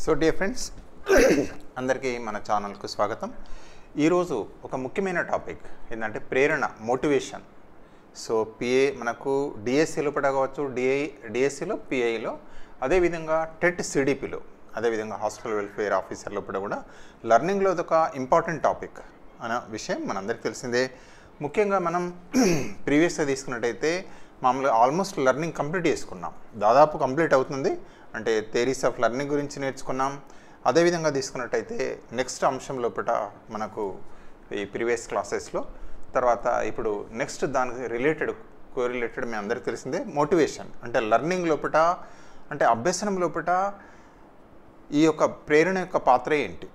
So dear friends అందరికీ మన ఛానల్కు స్వాగతం. ఈరోజు ఒక ముఖ్యమైన టాపిక్ ఏంటంటే ప్రేరణ, మోటివేషన్. సో పిఏ మనకు డిఎస్సిలో పడవచ్చు, డిఎస్సిలో, పిఐలో, అదేవిధంగా టెట్ సిడిపిలో, అదేవిధంగా హాస్టల్ వెల్ఫేర్ ఆఫీసర్లో కూడా లర్నింగ్లో ఒక ఇంపార్టెంట్ టాపిక్ అనే విషయం మనందరికీ తెలిసిందే. ముఖ్యంగా మనం ప్రీవియస్గా తీసుకున్నట్టయితే మామూలుగా ఆల్మోస్ట్ లర్నింగ్ కంప్లీట్ చేసుకున్నాం, దాదాపు కంప్లీట్ అవుతుంది. అంటే థియరీస్ ఆఫ్ లర్నింగ్ గురించి నేర్చుకున్నాం. అదేవిధంగా తీసుకున్నట్టయితే నెక్స్ట్ అంశం లోపల మనకు ఈ ప్రీవియస్ క్లాసెస్లో తర్వాత ఇప్పుడు నెక్స్ట్ దానికి కోరిలేటెడ్ మీ అందరికీ తెలిసిందే మోటివేషన్. అంటే లర్నింగ్ లోపల, అంటే అభ్యసనం లోపల ఈ యొక్క ప్రేరణ యొక్క పాత్ర ఏంటి,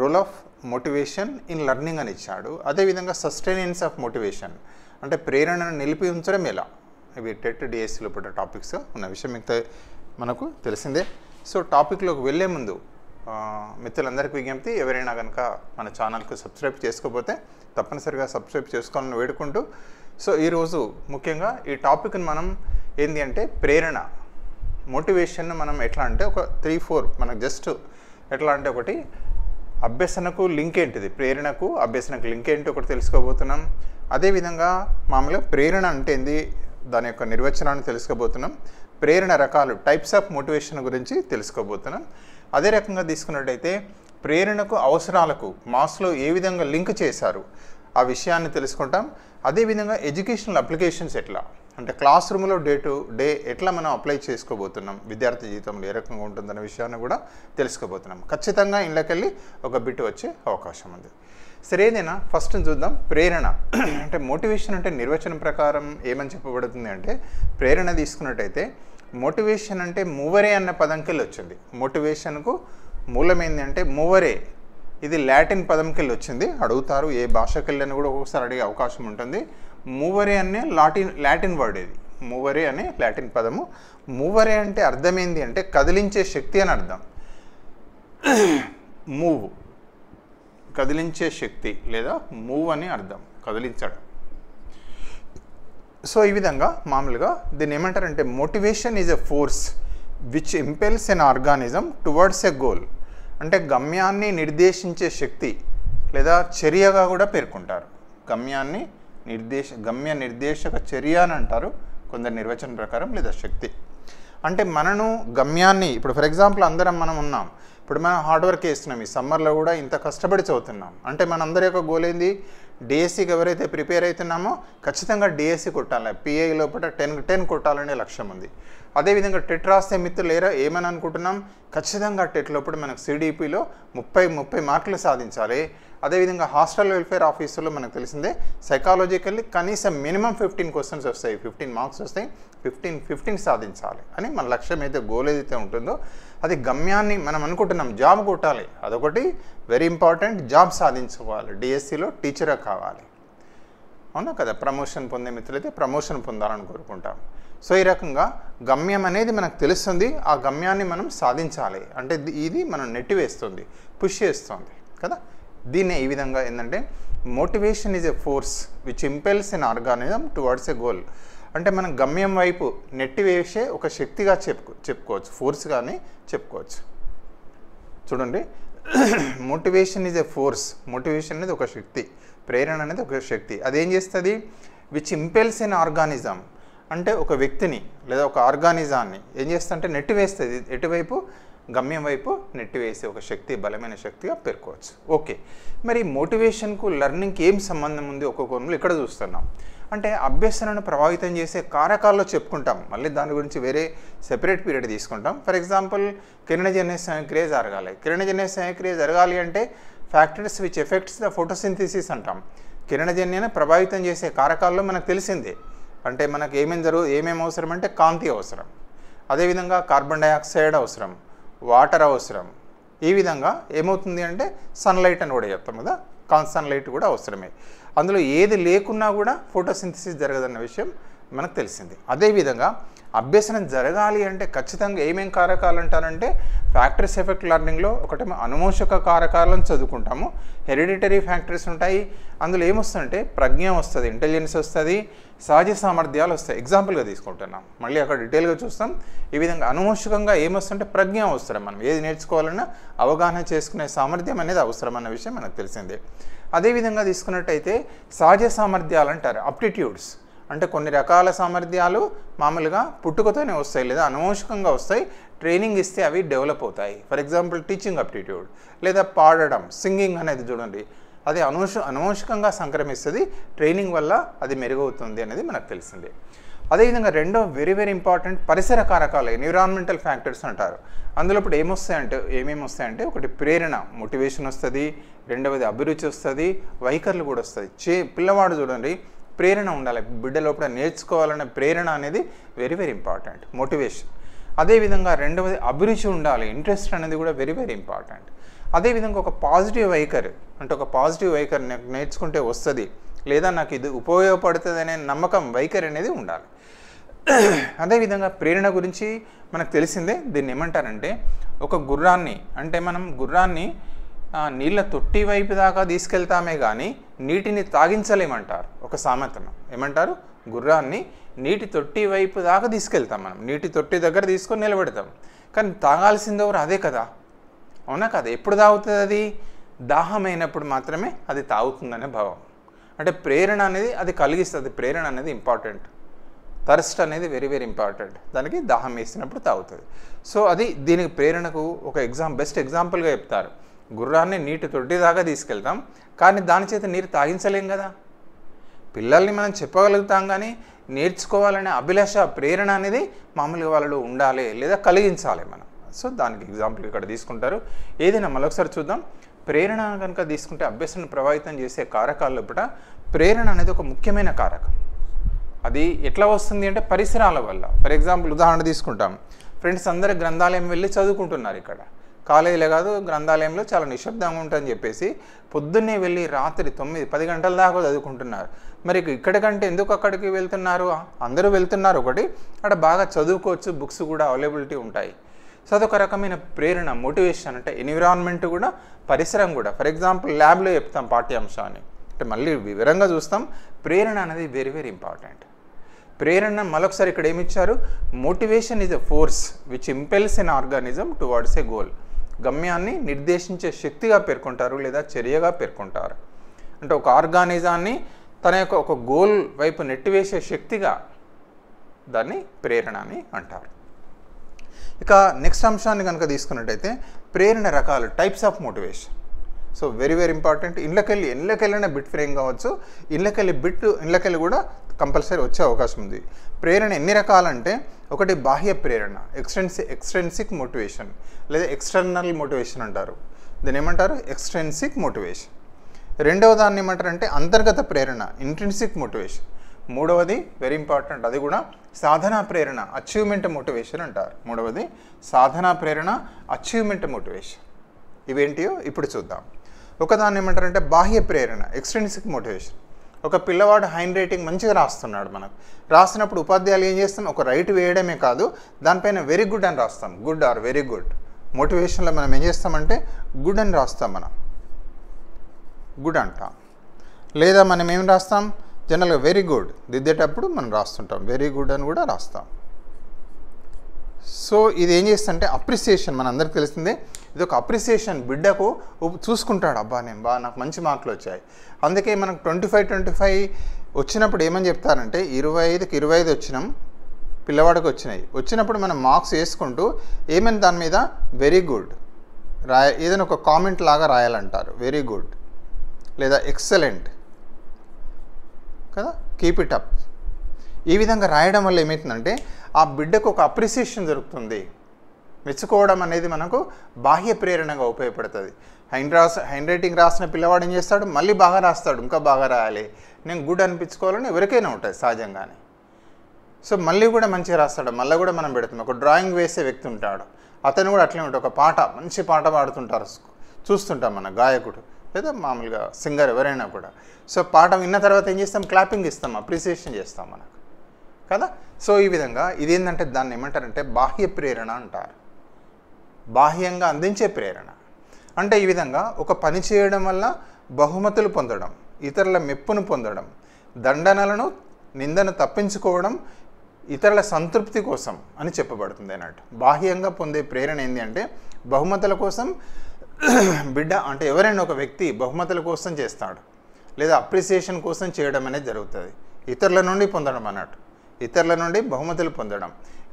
role of motivation in learning అని ఇచ్చాడు. అదేవిధంగా సస్టైనెన్స్ ఆఫ్ మోటివేషన్, అంటే ప్రేరణను నిలిపి ఉంచడం ఎలా, ఇవి టెట్ డిఎస్సి లోపల టాపిక్స్ ఉన్న విషయం మనకు తెలిసిందే. సో టాపిక్లోకి వెళ్ళే ముందు మిత్రులందరికీ విజ్ఞప్తి, ఎవరైనా కనుక మన ఛానల్కు సబ్స్క్రైబ్ చేసుకోకపోతే తప్పనిసరిగా సబ్స్క్రైబ్ చేసుకోవాలని వేడుకుంటూ, సో ఈరోజు ముఖ్యంగా ఈ టాపిక్ని మనం ఏంటి అంటే ప్రేరణ, మోటివేషన్ మనం ఎట్లా అంటే ఒక 3-4 మనకు జస్ట్ ఎట్లా అంటే ఒకటి అభ్యసనకు లింక్ ఏంటిది, ప్రేరణకు అభ్యసనకు లింక్ ఏంటి ఒకటి తెలుసుకోబోతున్నాం. అదేవిధంగా మామూలుగా ప్రేరణ అంటే ఏంది, దాని యొక్క నిర్వచనాన్ని తెలుసుకోబోతున్నాం. ప్రేరణ రకాలు, టైప్స్ ఆఫ్ మోటివేషన్ గురించి తెలుసుకోబోతున్నాం. అదే రకంగా తీసుకున్నట్టయితే ప్రేరణకు అవసరాలకు మాస్లో ఏ విధంగా లింక్ చేశారు ఆ విషయాన్ని తెలుసుకుంటాం. అదేవిధంగా ఎడ్యుకేషనల్ అప్లికేషన్స్ ఎట్లా, అంటే క్లాస్ రూమ్లో డే టు డే ఎట్లా మనం అప్లై చేసుకోబోతున్నాం, విద్యార్థి జీవితంలో ఏ రకంగా ఉంటుందన్న విషయాన్ని కూడా తెలుసుకోబోతున్నాం. ఖచ్చితంగా ఇళ్ళకెళ్ళి ఒక బిట్ వచ్చే అవకాశం ఉంది. సరే, ఏదైనా ఫస్ట్ చూద్దాం. ప్రేరణ అంటే మోటివేషన్ అంటే నిర్వచనం ప్రకారం ఏమని చెప్పబడుతుంది అంటే, ప్రేరణ తీసుకున్నట్టయితే మోటివేషన్ అంటే మూవరే అన్న పదంకెళ్ళి వచ్చింది. మోటివేషన్కు మూలమైంది అంటే మూవరే, ఇది లాటిన్ పదంకెళ్ళి వచ్చింది. అడుగుతారు ఏ భాషకెళ్ళని కూడా ఒక్కొక్కసారి అడిగే అవకాశం ఉంటుంది. మూవరే అనే లాటిన్ వర్డ్, ఇది మూవరే అనే లాటిన్ పదము. మూవరే అంటే అర్థమైంది అంటే కదిలించే శక్తి అని అర్థం. మూవ్, కదిలించే శక్తి, లేదా మూవ్ అని అర్థం, కదిలించడం. సో ఈ విధంగా మామూలుగా దీన్ని ఏమంటారంటే motivation is a force which impels an organism towards a goal, అంటే గమ్యాన్ని నిర్దేశించే శక్తి లేదా చర్యగా కూడా పేర్కొంటారు. గమ్య నిర్దేశక చర్య అని అంటారు కొందరు నిర్వచనం ప్రకారం, లేదా శక్తి. అంటే మనను గమ్యాన్ని, ఇప్పుడు ఫర్ ఎగ్జాంపుల్ అందరం మనం ఉన్నాం, ఇప్పుడు మనం హార్డ్ వర్క్ చేస్తున్నాం, ఈ సమ్మర్లో కూడా ఇంత కష్టపడి చదువుతున్నాం అంటే మనందరి యొక్క గోల్ ఏంది, డిఎస్సికి ఎవరైతే ప్రిపేర్ అవుతున్నామో ఖచ్చితంగా డిఎస్సి కొట్టాలి, పిఐ లోపల 10 కొట్టాలనే లక్ష్యం ఉంది. అదేవిధంగా టెట్ రాస్తే మిత్రులు ఏమని అనుకుంటున్నాం, ఖచ్చితంగా టెట్ లోపల మనకు సిడిపిలో 30 మార్కులు సాధించాలి. అదేవిధంగా హాస్టల్ వెల్ఫేర్ ఆఫీసులో మనకు తెలిసిందే సైకాలజికల్లీ కనీసం మినిమం 15 క్వశ్చన్స్ వస్తాయి, 15 మార్క్స్ వస్తాయి, 15 సాధించాలి అని మన లక్ష్యం అయితే, గోల్ ఏదైతే ఉంటుందో అది గమ్యాన్ని మనం అనుకుంటున్నాం. జాబ్ కొట్టాలి, అదొకటి వెరీ ఇంపార్టెంట్, జాబ్ సాధించుకోవాలి, డిఎస్సిలో టీచర్గా కావాలి, అవునా కదా. ప్రమోషన్ పొందే మిత్రులైతే ప్రమోషన్ పొందాలని కోరుకుంటాం. సో ఈ రకంగా గమ్యం అనేది మనకు తెలుస్తుంది, ఆ గమ్యాన్ని మనం సాధించాలి అంటే ఇది మనం నెట్టివేస్తుంది, పుష్ చేస్తుంది కదా. దీన్నే ఈ విధంగా ఏంటంటే motivation is a force which impels an organism towards a goal, అంటే మనం గమ్యం వైపు నెట్టివేసే ఒక శక్తిగా చెప్పుకోవచ్చు, ఫోర్స్ కానీ చెప్పుకోవచ్చు. చూడండి, motivation is a force, motivation అనేది ఒక శక్తి, ప్రేరణ అనేది ఒక శక్తి. అదేం చేస్తుంది, విచ్ ఇంపెల్స్ ఎన్ ఆర్గానిజం, అంటే ఒక వ్యక్తిని లేదా ఒక ఆర్గానిజాన్ని ఏం చేస్తుందంటే నెట్టివేస్తుంది, ఎటువైపు, గమ్యం వైపు నెట్టివేసే ఒక శక్తి, బలమైన శక్తిగా పేర్కోవచ్చు. ఓకే, మరి మోటివేషన్కు లర్నింగ్కి ఏం సంబంధం ఉంది ఒక కోణంలో ఇక్కడ చూస్తున్నాం. అంటే అభ్యసనను ప్రభావితం చేసే కారకాల్లో చెప్పుకుంటాం, మళ్ళీ దాని గురించి వేరే సెపరేట్ పీరియడ్ తీసుకుంటాం. ఫర్ ఎగ్జాంపుల్ కిరణజన్య సంక్రియ జరగాలి, కిరణజన్య సంక్రియ జరగాలి అంటే factors which effects the photosynthesis అంటాం. కిరణజన్యను ప్రభావితం చేసే కారకాల్లో మనకు తెలిసిందే, అంటే మనకు ఏమేమి అవసరం అంటే కాంతి అవసరం, అదేవిధంగా కార్బన్ డైఆక్సైడ్ అవసరం, వాటర్ అవసరం. ఈ విధంగా ఏమవుతుంది అంటే సన్లైట్ అని కూడా చెప్తాం కదా, సన్లైట్ కూడా అవసరమే. అందులో ఏది లేకున్నా కూడా ఫోటోసింథసిస్ జరగదన్న విషయం మనకు తెలిసింది. అదేవిధంగా అభ్యసనం జరగాలి అంటే ఖచ్చితంగా ఏమేం కారకాలు అంటారంటే ఫ్యాక్టర్స్ ఎఫెక్ట్ లెర్నింగ్లో ఒకటేమో అనువంశిక కారకాలను చదువుకుంటాము, హెరిడిటరీ ఫ్యాక్టర్స్ ఉంటాయి, అందులో ఏమొస్తుందంటే ప్రజ్ఞ వస్తుంది, ఇంటెలిజెన్స్ వస్తుంది, సహజ సామర్థ్యాలు వస్తాయి. ఎగ్జాంపుల్గా తీసుకుంటున్నాం, మళ్ళీ అక్కడ డీటెయిల్గా చూస్తాం. ఈ విధంగా అనువంశికంగా ఏమొస్తుంటే ప్రజ్ఞ అవసరం, మనం ఏది నేర్చుకోవాలన్నా అవగాహన చేసుకునే సామర్థ్యం అనేది అవసరం అన్న విషయం మనకు తెలిసిందే. అదేవిధంగా తీసుకున్నట్టయితే సహజ సామర్థ్యాలు అంటారు, అప్టిట్యూడ్స్ అంటే కొన్ని రకాల సామర్థ్యాలు మామూలుగా పుట్టుకతోనే వస్తాయి లేదా అనువంశికంగా వస్తాయి, ట్రైనింగ్ ఇస్తే అవి డెవలప్ అవుతాయి. ఫర్ ఎగ్జాంపుల్ టీచింగ్ అప్టిట్యూడ్ లేదా పాడడం, సింగింగ్ అనేది చూడండి, అది అనువంశికంగా సంక్రమిస్తుంది, ట్రైనింగ్ వల్ల అది మెరుగవుతుంది అనేది మనకు తెలిసిందే. అదేవిధంగా రెండో వెరీ వెరీ ఇంపార్టెంట్ పరిసర కారకాలు, ఎన్విరాన్మెంటల్ ఫ్యాక్టర్స్ అంటారు. అందులో ఇప్పుడు ఏమేమి వస్తాయంటే ఒకటి ప్రేరణ, మోటివేషన్ వస్తుంది, రెండవది అభిరుచి వస్తుంది, వైఖరులు కూడా వస్తుంది. పిల్లవాడు చూడండి ప్రేరణ ఉండాలి, బిడ్డ లోపల నేర్చుకోవాలనే ప్రేరణ అనేది వెరీ వెరీ ఇంపార్టెంట్, మోటివేషన్. అదేవిధంగా రెండవది అభిరుచి ఉండాలి, ఇంట్రెస్ట్ అనేది కూడా వెరీ వెరీ ఇంపార్టెంట్. అదేవిధంగా ఒక పాజిటివ్ వైఖరి అంటే ఒక పాజిటివ్ వైఖరి నేర్చుకుంటే వస్తుంది లేదా నాకు ఇది ఉపయోగపడుతుంది అనే నమ్మకం, వైఖరి అనేది ఉండాలి. అదేవిధంగా ప్రేరణ గురించి మనకు తెలిసిందే. దీన్ని ఏమంటారంటే ఒక గుర్రాన్ని అంటే మనం గుర్రాన్ని నీళ్ళ తొట్టి వైపు దాకా తీసుకెళ్తామే కానీ నీటిని తాగించలేమంటారు. ఒక సామెతను ఏమంటారు, గుర్రాన్ని నీటి తొట్టి వైపు దాకా తీసుకెళ్తాం, మనం నీటి తొట్టి దగ్గర తీసుకొని నిలబెడతాం, కానీ తాగాల్సింది ఎవరు అదే కదా, అవునా కదా? ఎప్పుడు తాగుతుంది అది? దాహమైనప్పుడు మాత్రమే అది తాగుతుందనే భావం. అంటే ప్రేరణ అనేది అది కలిగిస్తుంది, ప్రేరణ అనేది ఇంపార్టెంట్, థర్స్ట్ అనేది వెరీ వెరీ ఇంపార్టెంట్, దానికి దాహం వేసినప్పుడు తాగుతుంది. సో అది దీనికి ప్రేరణకు ఒక బెస్ట్ ఎగ్జాంపుల్గా చెప్తారు. గుర్రాన్ని నీటి తొట్టి దాకా తీసుకెళ్తాం కానీ దాని చేత నీరు తాగించలేం కదా. పిల్లల్ని మనం చెప్పగలుగుతాం కానీ నేర్చుకోవాలనే అభిలాష, ప్రేరణ అనేది మామూలుగా వాళ్ళలో ఉండాలి లేదా కలిగించాలి మనం. సో దానికి ఎగ్జాంపుల్ ఇక్కడ తీసుకుంటారు. ఏదైనా మరొకసారి చూద్దాం. ప్రేరణ కనుక తీసుకుంటే అభ్యసనం ప్రభావితం చేసే కారకాల్లో కూడా ప్రేరణ అనేది ఒక ముఖ్యమైన కారకం. అది ఎట్లా వస్తుంది అంటే పరిసరాల వల్ల. ఫర్ ఎగ్జాంపుల్ ఉదాహరణ తీసుకుంటాం, ఫ్రెండ్స్ అందరూ గ్రంథాలయం వెళ్ళి చదువుకుంటున్నారు, ఇక్కడ కాలేజీలో కాదు గ్రంథాలయంలో చాలా నిశ్శబ్దంగా ఉంటుందని చెప్పేసి పొద్దున్నే వెళ్ళి రాత్రి 9-10 గంటల దాకా చదువుకుంటున్నారు. మరి ఇక్కడికంటే ఎందుకు అక్కడికి వెళ్తున్నారు? అందరూ వెళ్తున్నారు, ఒకటి అక్కడ బాగా చదువుకోవచ్చు, బుక్స్ కూడా అవైలబిలిటీ ఉంటాయి. సో అదొక రకమైన ప్రేరణ, మోటివేషన్. అంటే ఎన్విరాన్మెంట్ కూడా, పరిసరం కూడా. ఫర్ ఎగ్జాంపుల్ ల్యాబ్లో చెప్తాం పాఠ్యాంశాన్ని, అంటే మళ్ళీ వివరంగా చూస్తాం. ప్రేరణ అనేది వెరీ వెరీ ఇంపార్టెంట్. ప్రేరణ మరొకసారి ఇక్కడ ఏమిచ్చారు, motivation is a force which impels an organism towards a goal. గమ్యాన్ని నిర్దేశించే శక్తిగా పేర్కొంటారు లేదా చర్యగా పేర్కొంటారు. అంటే ఒక ఆర్గానిజాన్ని తన యొక్క ఒక గోల్ వైపు నెట్టివేసే శక్తిగా దాన్ని ప్రేరణ అని అంటారు. ఇక నెక్స్ట్ అంశాన్ని కనుక తీసుకున్నట్టయితే ప్రేరణ రకాలు, types of motivation. So very very important. ఇళ్ళకెళ్ళిన బిట్ ఫ్రేమ్ కావచ్చు, ఇళ్ళకెళ్ళి కూడా కంపల్సరీ వచ్చే అవకాశం ఉంది. ప్రేరణ ఎన్ని రకాలంటే ఒకటి బాహ్య ప్రేరణ, ఎక్స్ట్రెన్సిక్ మోటివేషన్ లేదా ఎక్స్టర్నల్ మోటివేషన్ అంటారు. దీన్ని ఏమంటారు, ఎక్స్ట్రెన్సిక్ మోటివేషన్. రెండవ దాన్ని ఏమంటారంటే అంతర్గత ప్రేరణ, ఇంట్రిన్సిక్ మోటివేషన్. మూడవది వెరీ ఇంపార్టెంట్, అది కూడా సాధనా ప్రేరణ, అచీవ్మెంట్ మోటివేషన్ అంటారు. మూడవది సాధనా ప్రేరణ, అచీవ్మెంట్ మోటివేషన్. ఇవేంటియో ఇప్పుడు చూద్దాం. ఒకదాన్ని ఏమంటారంటే బాహ్య ప్రేరణ, ఎక్స్ట్రిన్సిక్ మోటివేషన్. ఒక పిల్లవాడు హ్యాండ్ రైటింగ్ మంచిగా రాస్తున్నాడు, మనకు రాసినప్పుడు ఉపాధ్యాయులు ఏం చేస్తాం, ఒక రైట్ వేయడమే కాదు దానిపైన వెరీ గుడ్ అని రాస్తాం, గుడ్ ఆర్ వెరీ గుడ్. మోటివేషన్లో మనం ఏం చేస్తామంటే గుడ్ అని రాస్తాం, మనం గుడ్ అంటాం. లేదా మనం ఏం రాస్తాం, జనరల్గా వెరీ గుడ్ దిద్దేటప్పుడు మనం రాస్తుంటాం, వెరీ గుడ్ అని కూడా రాస్తాం. సో ఇది ఏం చేస్తుంటే అప్రిసియేషన్, మనందరికీ తెలిసిందే, ఇది ఒక అప్రిసియేషన్. బిడ్డకు చూసుకుంటాడు, అబ్బా నేను నాకు మంచి మార్కులు వచ్చాయి. అందుకే మనకు 25 వచ్చినప్పుడు ఏమని చెప్తారంటే 25కి 25 వచ్చినాం, పిల్లవాడికి వచ్చినప్పుడు మనం మార్క్స్ వేసుకుంటూ ఏమని దాని మీద వెరీ గుడ్ ఏదైనా ఒక కామెంట్ లాగా రాయాలంటారు, వెరీ గుడ్ లేదా ఎక్సలెంట్ కదా, కీప్ ఇట్ అప్. ఈ విధంగా రాయడం వల్ల ఏమవుతుందంటే ఆ బిడ్డకు ఒక అప్రిసియేషన్ దొరుకుతుంది. మెచ్చుకోవడం అనేది మనకు బాహ్య ప్రేరణగా ఉపయోగపడుతుంది. హ్యాండ్ రైటింగ్ రాసిన పిల్లవాడు ఏం చేస్తాడు, మళ్ళీ బాగా రాస్తాడు, ఇంకా బాగా రాయాలి, నేను గుడ్ అనిపించుకోవాలని ఎవరికైనా ఉంటుంది సహజంగానే. సో మళ్ళీ కూడా మంచిగా రాస్తాడు, మళ్ళీ కూడా మనం పెడతాం. ఒక డ్రాయింగ్ వేసే వ్యక్తి ఉంటాడు, అతను కూడా అట్లే ఉంటాడు, ఒక మంచి పాట పాడుతుంటారు, చూస్తుంటాం మన గాయకుడు లేదా మామూలుగా సింగర్ ఎవరైనా కూడా. సో పాట విన్న తర్వాత ఏం చేస్తాం, క్లాపింగ్ ఇస్తాం, అప్రిసియేషన్ చేస్తాం మనకు కదా. సో ఈ విధంగా ఇదేంటంటే దాన్ని ఏమంటారంటే బాహ్య ప్రేరణ అంటారు. బాహ్యంగా అందించే ప్రేరణ అంటే ఈ విధంగా ఒక పని చేయడం వల్ల బహుమతులు పొందడం, ఇతరుల మెప్పును పొందడం, దండనలను నిందను తప్పించుకోవడం, ఇతరుల సంతృప్తి కోసం అని చెప్పబడుతుంది అన్నట్టు. బాహ్యంగా పొందే ప్రేరణ ఏంటి అంటే బహుమతుల కోసం బిడ్డ అంటే ఎవరైనా ఒక వ్యక్తి బహుమతుల కోసం చేస్తాడు, లేదా అప్రిసియేషన్ కోసం చేయడం అనేది జరుగుతుంది. ఇతరుల నుండి పొందడం అన్నట్టు, ఇతరుల నుండి బహుమతులు పొందడం,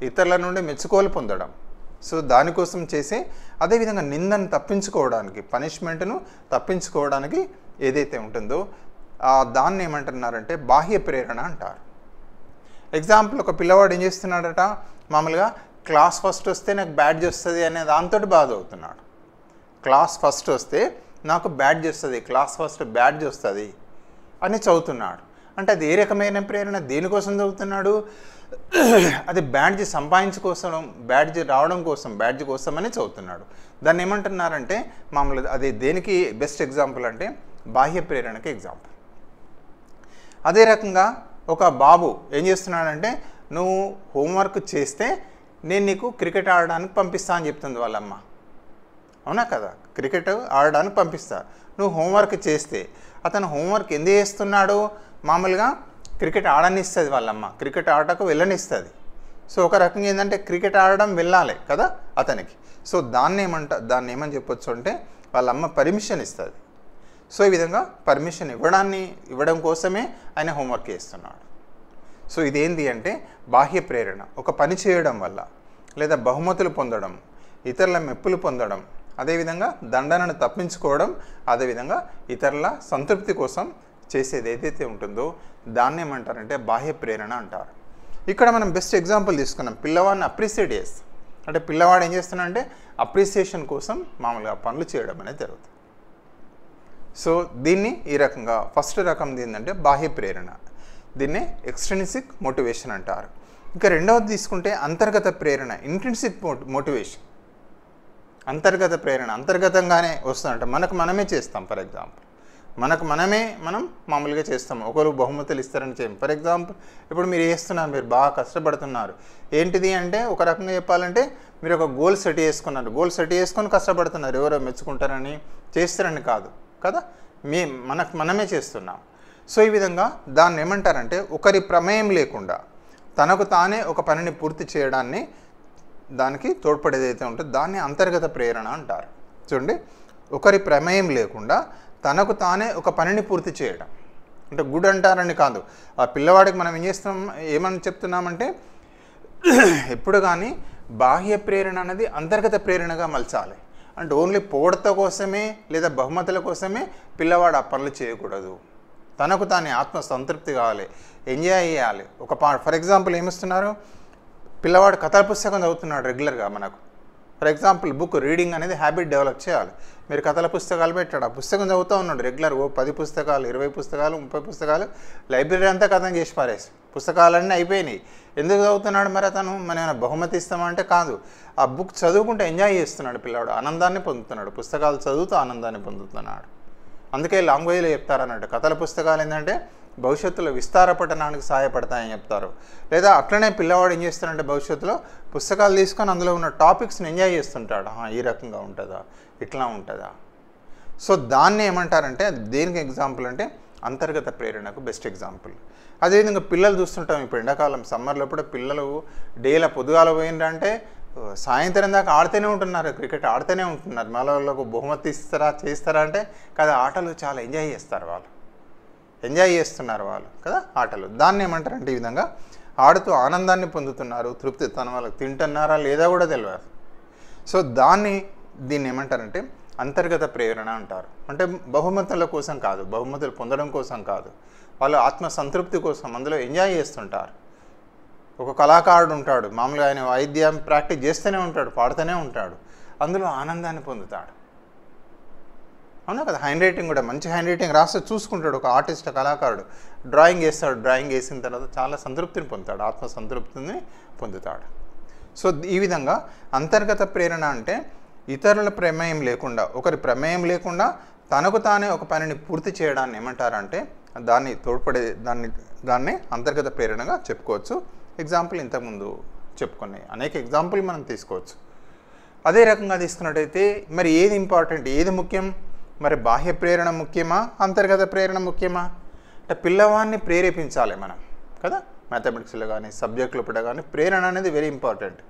ఇతరుల నుండి మెచ్చుకోలు పొందడం. సో దానికోసం చేసే అదేవిధంగా నిందను తప్పించుకోవడానికి, పనిష్మెంట్ను తప్పించుకోవడానికి ఏదైతే ఉంటుందో దాన్ని ఏమంటున్నారంటే బాహ్య ప్రేరణ అంటారు. ఎగ్జాంపుల్, ఒక పిల్లవాడు ఏం చేస్తున్నాడట, మామూలుగా క్లాస్ ఫస్ట్ వస్తే నాకు బ్యాడ్జ్ వస్తుంది అనే దాంతో బాధ అవుతున్నాడు. క్లాస్ ఫస్ట్ వస్తే నాకు బ్యాడ్జ్ వస్తుంది, క్లాస్ ఫస్ట్ బ్యాడ్జ్ వస్తుంది అని చదువుతున్నాడు. అంటే అది ఏ రకమైన ప్రేరణ, దేనికోసం చదువుతున్నాడు? అది బ్యాడ్జ్ సంపాదించుకోసం, బ్యాడ్జ్ రావడం కోసం, బ్యాడ్జ్ కోసం అని చదువుతున్నాడు. దాన్ని ఏమంటున్నారంటే మామూలుగా అది దేనికి బెస్ట్ ఎగ్జాంపుల్ అంటే బాహ్య ప్రేరణకి ఎగ్జాంపుల్. అదే రకంగా ఒక బాబు ఏం చేస్తున్నాడంటే నువ్వు హోంవర్క్ చేస్తే నేను నీకు క్రికెట్ ఆడడానికి పంపిస్తా అని చెప్తుంది వాళ్ళమ్మ. అవునా కదా, క్రికెట్ ఆడడానికి పంపిస్తా. నువ్వు హోంవర్క్ చేస్తే అతను హోంవర్క్ ఎందుకు చేస్తున్నాడు? మామూలుగా క్రికెట్ ఆడనిస్తుంది వాళ్ళమ్మ, క్రికెట్ ఆడటకు వెళ్ళనిస్తుంది. సో ఒక రకంగా ఏంటంటే క్రికెట్ ఆడడం వెళ్ళాలి కదా అతనికి. సో దాన్ని ఏమని చెప్పొచ్చు అంటే వాళ్ళమ్మ పర్మిషన్ ఇస్తుంది. సో ఈ విధంగా పర్మిషన్ ఇవ్వడం కోసమే ఆయన హోంవర్క్ చేస్తున్నాడు. సో ఇదేంటి అంటే బాహ్య ప్రేరణ. ఒక పని చేయడం వల్ల లేదా బహుమతులు పొందడం, ఇతరుల మెప్పులు పొందడం, అదేవిధంగా దండనను తప్పించుకోవడం, అదేవిధంగా ఇతరుల సంతృప్తి కోసం చేసేది ఏదైతే ఉంటుందో దాన్ని ఏమంటారంటే బాహ్య ప్రేరణ అంటారు. ఇక్కడ మనం బెస్ట్ ఎగ్జాంపుల్ తీసుకున్నాం, పిల్లవాడిని అప్రిషియేట్ చేస్తాం. అంటే పిల్లవాడు ఏం చేస్తున్నాడంటే అప్రిసియేషన్ కోసం మామూలుగా పనులు చేయడం అనేది జరుగుతుంది. సో దీన్ని ఈ రకంగా ఫస్ట్ రకం ఏంటంటే బాహ్య ప్రేరణ, దీన్నే ఎక్స్ట్రిన్సిక్ మోటివేషన్ అంటారు. ఇంకా రెండవది తీసుకుంటే అంతర్గత ప్రేరణ, ఇంట్రిన్సిక్ మోటివేషన్. అంతర్గత ప్రేరణ అంతర్గతంగానే వస్తుందంట, మనకు మనమే చేస్తాం. ఫర్ ఎగ్జాంపుల్ మనం మామూలుగా చేస్తాం, ఒకరు బహుమతులు ఇస్తారని చేయం. ఫర్ ఎగ్జాంపుల్ ఇప్పుడు మీరు చేస్తున్నారు, మీరు బాగా కష్టపడుతున్నారు. ఏంటిది అంటే ఒక రకంగా చెప్పాలంటే మీరు ఒక గోల్ సెట్ చేసుకున్నారు, గోల్ సెట్ చేసుకొని కష్టపడుతున్నారు, ఎవరో మెచ్చుకుంటారని చేస్తారని కాదు కదా, మనమే చేస్తున్నాం. సో ఈ విధంగా దాన్ని ఏమంటారంటే ఒకరి ప్రమేయం లేకుండా తనకు తానే ఒక పనిని పూర్తి చేయడాన్ని, దానికి తోడ్పడేది అయితే ఉంటుందో దాన్ని అంతర్గత ప్రేరణ అంటారు. చూడండి, ఒకరి ప్రమేయం లేకుండా తనకు తానే ఒక పనిని పూర్తి చేయడం అంటే గుడ్ అంటారని కాదు. ఆ పిల్లవాడికి మనం ఏమని చెప్తున్నామంటే ఎప్పుడు కానీ బాహ్య ప్రేరణ అనేది అంతర్గత ప్రేరణగా మలచాలి. అంటే ఓన్లీ పొగడ్త కోసమే లేదా బహుమతుల కోసమే పిల్లవాడు ఆ పనులు చేయకూడదు. తనకు తానే ఆత్మ సంతృప్తి కావాలి, ఎంజాయ్ చేయాలి. ఫర్ ఎగ్జాంపుల్ ఏమిస్తున్నారు, పిల్లవాడు కథల పుస్తకం చదువుతున్నాడు రెగ్యులర్గా. మనకు ఫర్ ఎగ్జాంపుల్ బుక్ రీడింగ్ అనేది హ్యాబిట్ డెవలప్ చేయాలి. మీరు కథల పుస్తకాలు పెట్టాడు, ఆ పుస్తకం చదువుతూ ఉన్నాడు రెగ్యులర్, 10 పుస్తకాలు 20 పుస్తకాలు 30 పుస్తకాలు, లైబ్రరీ అంతా కథం చేసి పారేసి పుస్తకాలన్నీ అయిపోయినాయి. ఎందుకు చదువుతున్నాడు మరి అతను? మనం ఏమైనా బహుమతి ఇస్తామంటే కాదు, ఆ బుక్ చదువుకుంటే ఎంజాయ్ చేస్తున్నాడు పిల్లవాడు, ఆనందాన్ని పొందుతున్నాడు, పుస్తకాలు చదువుతూ ఆనందాన్ని పొందుతున్నాడు. అందుకే లాంగ్వేజ్లో చెప్తారన్నట్టు కథల పుస్తకాలు ఏంటంటే భవిష్యత్తులో విస్తార పఠనానికి సహాయపడతాయని చెప్తారు. లేదా అట్లనే పిల్లవాడు ఏం చేస్తాడంటే భవిష్యత్తులో పుస్తకాలు తీసుకొని అందులో ఉన్న టాపిక్స్ని ఎంజాయ్ చేస్తుంటాడు. ఈ రకంగా ఉంటుందా, ఇట్లా ఉంటుందా. సో దాన్ని ఏమంటారంటే అది దేనికి ఎగ్జాంపుల్ అంటే అంతర్గత ప్రేరణకు బెస్ట్ ఎగ్జాంపుల్. అదేవిధంగా పిల్లలు చూస్తుంటాం, ఇప్పుడు ఎండాకాలం సమ్మర్లో కూడా పిల్లలు డేలా పొద్దుగాల పోయిందంటే సాయంత్రం దాకా ఆడుతూనే ఉంటున్నారు, క్రికెట్ ఆడుతూనే ఉంటున్నారు. మళ్ళీ వాళ్ళకు బహుమతి చేస్తారా అంటే కదా, ఆటలు చాలా ఎంజాయ్ చేస్తారు, ఎంజాయ్ చేస్తున్నారు వాళ్ళు కదా ఆటలు. దాన్ని ఏమంటారంటే ఈ విధంగా ఆడుతూ ఆనందాన్ని పొందుతున్నారు, తృప్తి తన వాళ్ళకి తింటున్నారా లేదా కూడా తెలియదు. సో దీన్ని ఏమంటారంటే అంతర్గత ప్రేరణ అంటారు. అంటే బహుమతుల కోసం కాదు, బహుమతులు పొందడం కోసం కాదు, వాళ్ళు ఆత్మ సంతృప్తి కోసం అందులో ఎంజాయ్ చేస్తుంటారు. ఒక కళాకారుడు ఉంటాడు, మామూలుగా ఆయన వాయిద్యం ప్రాక్టీస్ చేస్తూనే ఉంటాడు, పాడుతూనే ఉంటాడు, అందులో ఆనందాన్ని పొందుతాడు. అవునా కదా. హ్యాండ్ రైటింగ్ కూడా మంచి హ్యాండ్ రైటింగ్ రాస్తే చూసుకుంటాడు. ఒక ఆర్టిస్ట్, కళాకారుడు డ్రాయింగ్ వేస్తాడు, డ్రాయింగ్ వేసిన తర్వాత చాలా సంతృప్తిని పొందుతాడు, ఆత్మ సంతృప్తిని పొందుతాడు. సో ఈ విధంగా అంతర్గత ప్రేరణ అంటే ఇతరుల ప్రమేయం లేకుండా, ఒకరి ప్రమేయం లేకుండా తనకు తానే ఒక పనిని పూర్తి చేయడాన్ని ఏమంటారంటే దాన్ని అంతర్గత ప్రేరణగా చెప్పుకోవచ్చు. ఎగ్జాంపుల్ ఇంతకుముందు చెప్పుకున్నాయి, అనేక ఎగ్జాంపుల్ మనం తీసుకోవచ్చు. అదే రకంగా తీసుకున్నట్టయితే మరి ఏది ఇంపార్టెంట్, ఏది ముఖ్యం? మరి బాహ్య ప్రేరణ ముఖ్యమా, అంతర్గత ప్రేరణ ముఖ్యమా? అంటే పిల్లవాడిని ప్రేరేపించాలి మనం కదా, మ్యాథమెటిక్స్లో కానీ సబ్జెక్టులో కూడా కానీ ప్రేరణ అనేది వెరీ ఇంపార్టెంట్.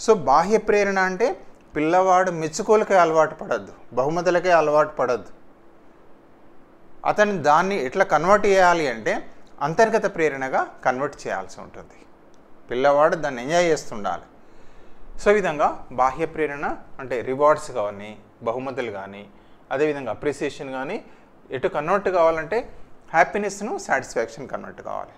సో బాహ్య ప్రేరణ అంటే పిల్లవాడు మెచ్చుకోలకే అలవాటు పడద్దు, బహుమతులకే అలవాటు పడద్దు. అతను దాన్ని ఎట్లా కన్వర్ట్ చేయాలి అంటే అంతర్గత ప్రేరణగా కన్వర్ట్ చేయాల్సి ఉంటుంది. పిల్లవాడు దాన్ని ఎంజాయ్ చేస్తుండాలి. సో ఈ విధంగా బాహ్య ప్రేరణ అంటే రివార్డ్స్ కానీ, బహుమతులు కానీ, అదేవిధంగా అప్రిసియేషన్ కానీ ఎటు కన్వర్ట్ కావాలంటే హ్యాపీనెస్ను సాటిస్ఫాక్షన్ కన్వర్ట్ కావాలి.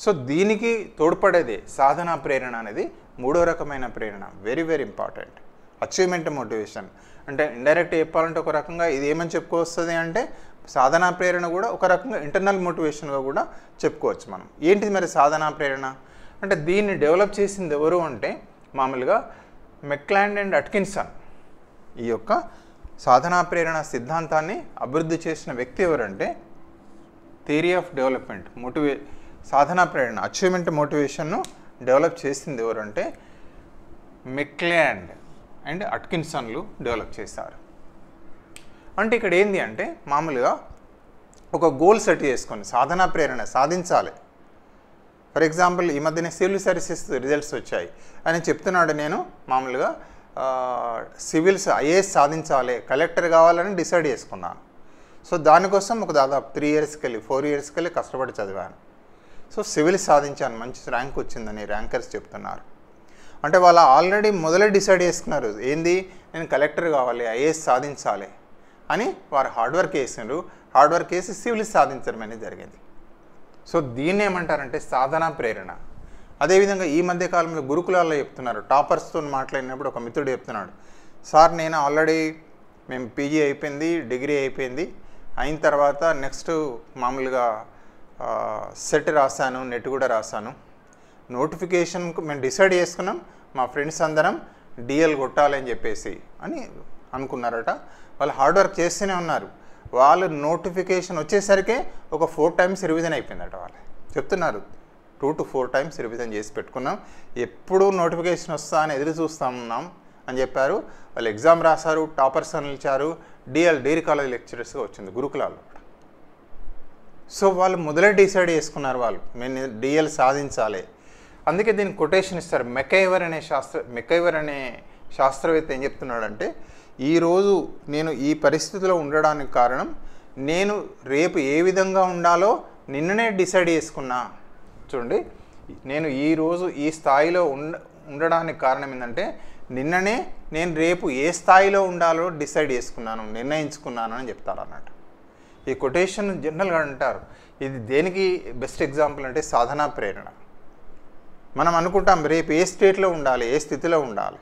సో దీనికి తోడ్పడేదే సాధనా ప్రేరణ అనేది మూడో రకమైన ప్రేరణ, very very important. Achievement motivation అంటే ఇండైరెక్ట్ చెప్పాలంటే ఒక రకంగా ఇది ఏమని చెప్పుకొస్తుంది అంటే సాధనా ప్రేరణ కూడా ఒక రకంగా ఇంటర్నల్ మోటివేషన్గా కూడా చెప్పుకోవచ్చు మనం. ఏంటిది మరి సాధనా ప్రేరణ అంటే? దీన్ని డెవలప్ చేసింది ఎవరు అంటే మామూలుగా మెక్లాండ్ అండ్ అట్కిన్సన్. ఈ యొక్క సాధనా ప్రేరణ సిద్ధాంతాన్ని అభివృద్ధి చేసిన వ్యక్తి ఎవరంటే థియరీ ఆఫ్ డెవలప్మెంట్ సాధనా ప్రేరణ అచీవ్మెంట్ మోటివేషన్ను డెవలప్ చేసింది ఎవరంటే మెక్లాండ్ అండ్ అట్కిన్సన్లు డెవలప్ చేశారు. అంటే ఇక్కడ ఏంది అంటే మామూలుగా ఒక గోల్ సెట్ చేసుకొని సాధనా ప్రేరణ సాధించాలి. ఫర్ ఎగ్జాంపుల్ ఈ మధ్యనే సివిల్ సర్వీసెస్ రిజల్ట్స్ వచ్చాయి అని చెప్తున్నాడు. నేను మామూలుగా సివిల్స్ ఐఏఎస్ సాధించాలి, కలెక్టర్ కావాలని డిసైడ్ చేసుకున్నాను. సో దానికోసం ఒక దాదాపు 3 yearsకి వెళ్ళి 4 yearsకి వెళ్ళి కష్టపడి చదివాను. సో సివిల్ సాధించాను, మంచి ర్యాంక్ వచ్చిందని ర్యాంకర్స్ చెప్తున్నారు. అంటే వాళ్ళు ఆల్రెడీ మొదలే డిసైడ్ చేసుకున్నారు ఏంది, నేను కలెక్టర్ కావాలి, ఐఏఎస్ సాధించాలి అని వారు హార్డ్ వర్క్ చేసినారు. హార్డ్ వర్క్ చేసి సివిల్ సాధించడం అనేది జరిగింది. సో దీన్ని ఏమంటారంటే సాధనా ప్రేరణ. అదేవిధంగా ఈ మధ్యకాలంలో గురుకులాల్లో చెప్తున్నారు, టాపర్స్తో మాట్లాడినప్పుడు ఒక మిత్రుడు చెప్తున్నాడు, సార్ నేను ఆల్రెడీ మేము పీజీ అయిపోయింది, డిగ్రీ అయిపోయింది, అయిన తర్వాత నెక్స్ట్ మామూలుగా సెట్ రాశాను, నెట్ కూడా రాశాను, నోటిఫికేషన్కు మేము డిసైడ్ చేసుకున్నాం, మా ఫ్రెండ్స్ అందరం డిఎల్ కొట్టాలి అని చెప్పేసి అని అనుకున్నారట. వాళ్ళు హార్డ్ వర్క్ చేస్తూనే ఉన్నారు. వాళ్ళు నోటిఫికేషన్ వచ్చేసరికి ఒక 4 times రివిజన్ అయిపోయిందట. వాళ్ళు చెప్తున్నారు 2 to 4 times రివిజన్ చేసి పెట్టుకున్నాం, ఎప్పుడు నోటిఫికేషన్ వస్తా అని ఎదురు చూస్తూ ఉన్నాం అని చెప్పారు. వాళ్ళు ఎగ్జామ్ రాశారు, టాపర్స్ అని నిలిచారు, డిగ్రీ కాలేజ్ లెక్చరర్స్గా వచ్చింది గురుకులాల్లో. సో వాళ్ళు మొదలే డిసైడ్ చేసుకున్నారు వాళ్ళు మేము డిఎల్ సాధించాలి. అందుకే దీనికి కొటేషన్ ఇస్తారు. మెకైవర్ అనే శాస్త్రవేత్త ఏం చెప్తున్నాడంటే, ఈరోజు నేను ఈ పరిస్థితిలో ఉండడానికి కారణం నేను రేపు ఏ విధంగా ఉండాలో నిన్ననే డిసైడ్ చేసుకున్నా. చూడండి, నేను ఈరోజు ఈ స్థాయిలో ఉండడానికి కారణం ఏంటంటే నిన్ననే నేను రేపు ఏ స్థాయిలో ఉండాలో డిసైడ్ చేసుకున్నాను, నిర్ణయించుకున్నాను అని చెప్తారు అన్నట్టు. ఈ కొటేషన్ జనరల్గా అంటారు. ఇది దేనికి బెస్ట్ ఎగ్జాంపుల్ అంటే సాధనా ప్రేరణ. మనం అనుకుంటాం రేపు ఏ స్టేట్లో ఉండాలి, ఏ స్థితిలో ఉండాలి.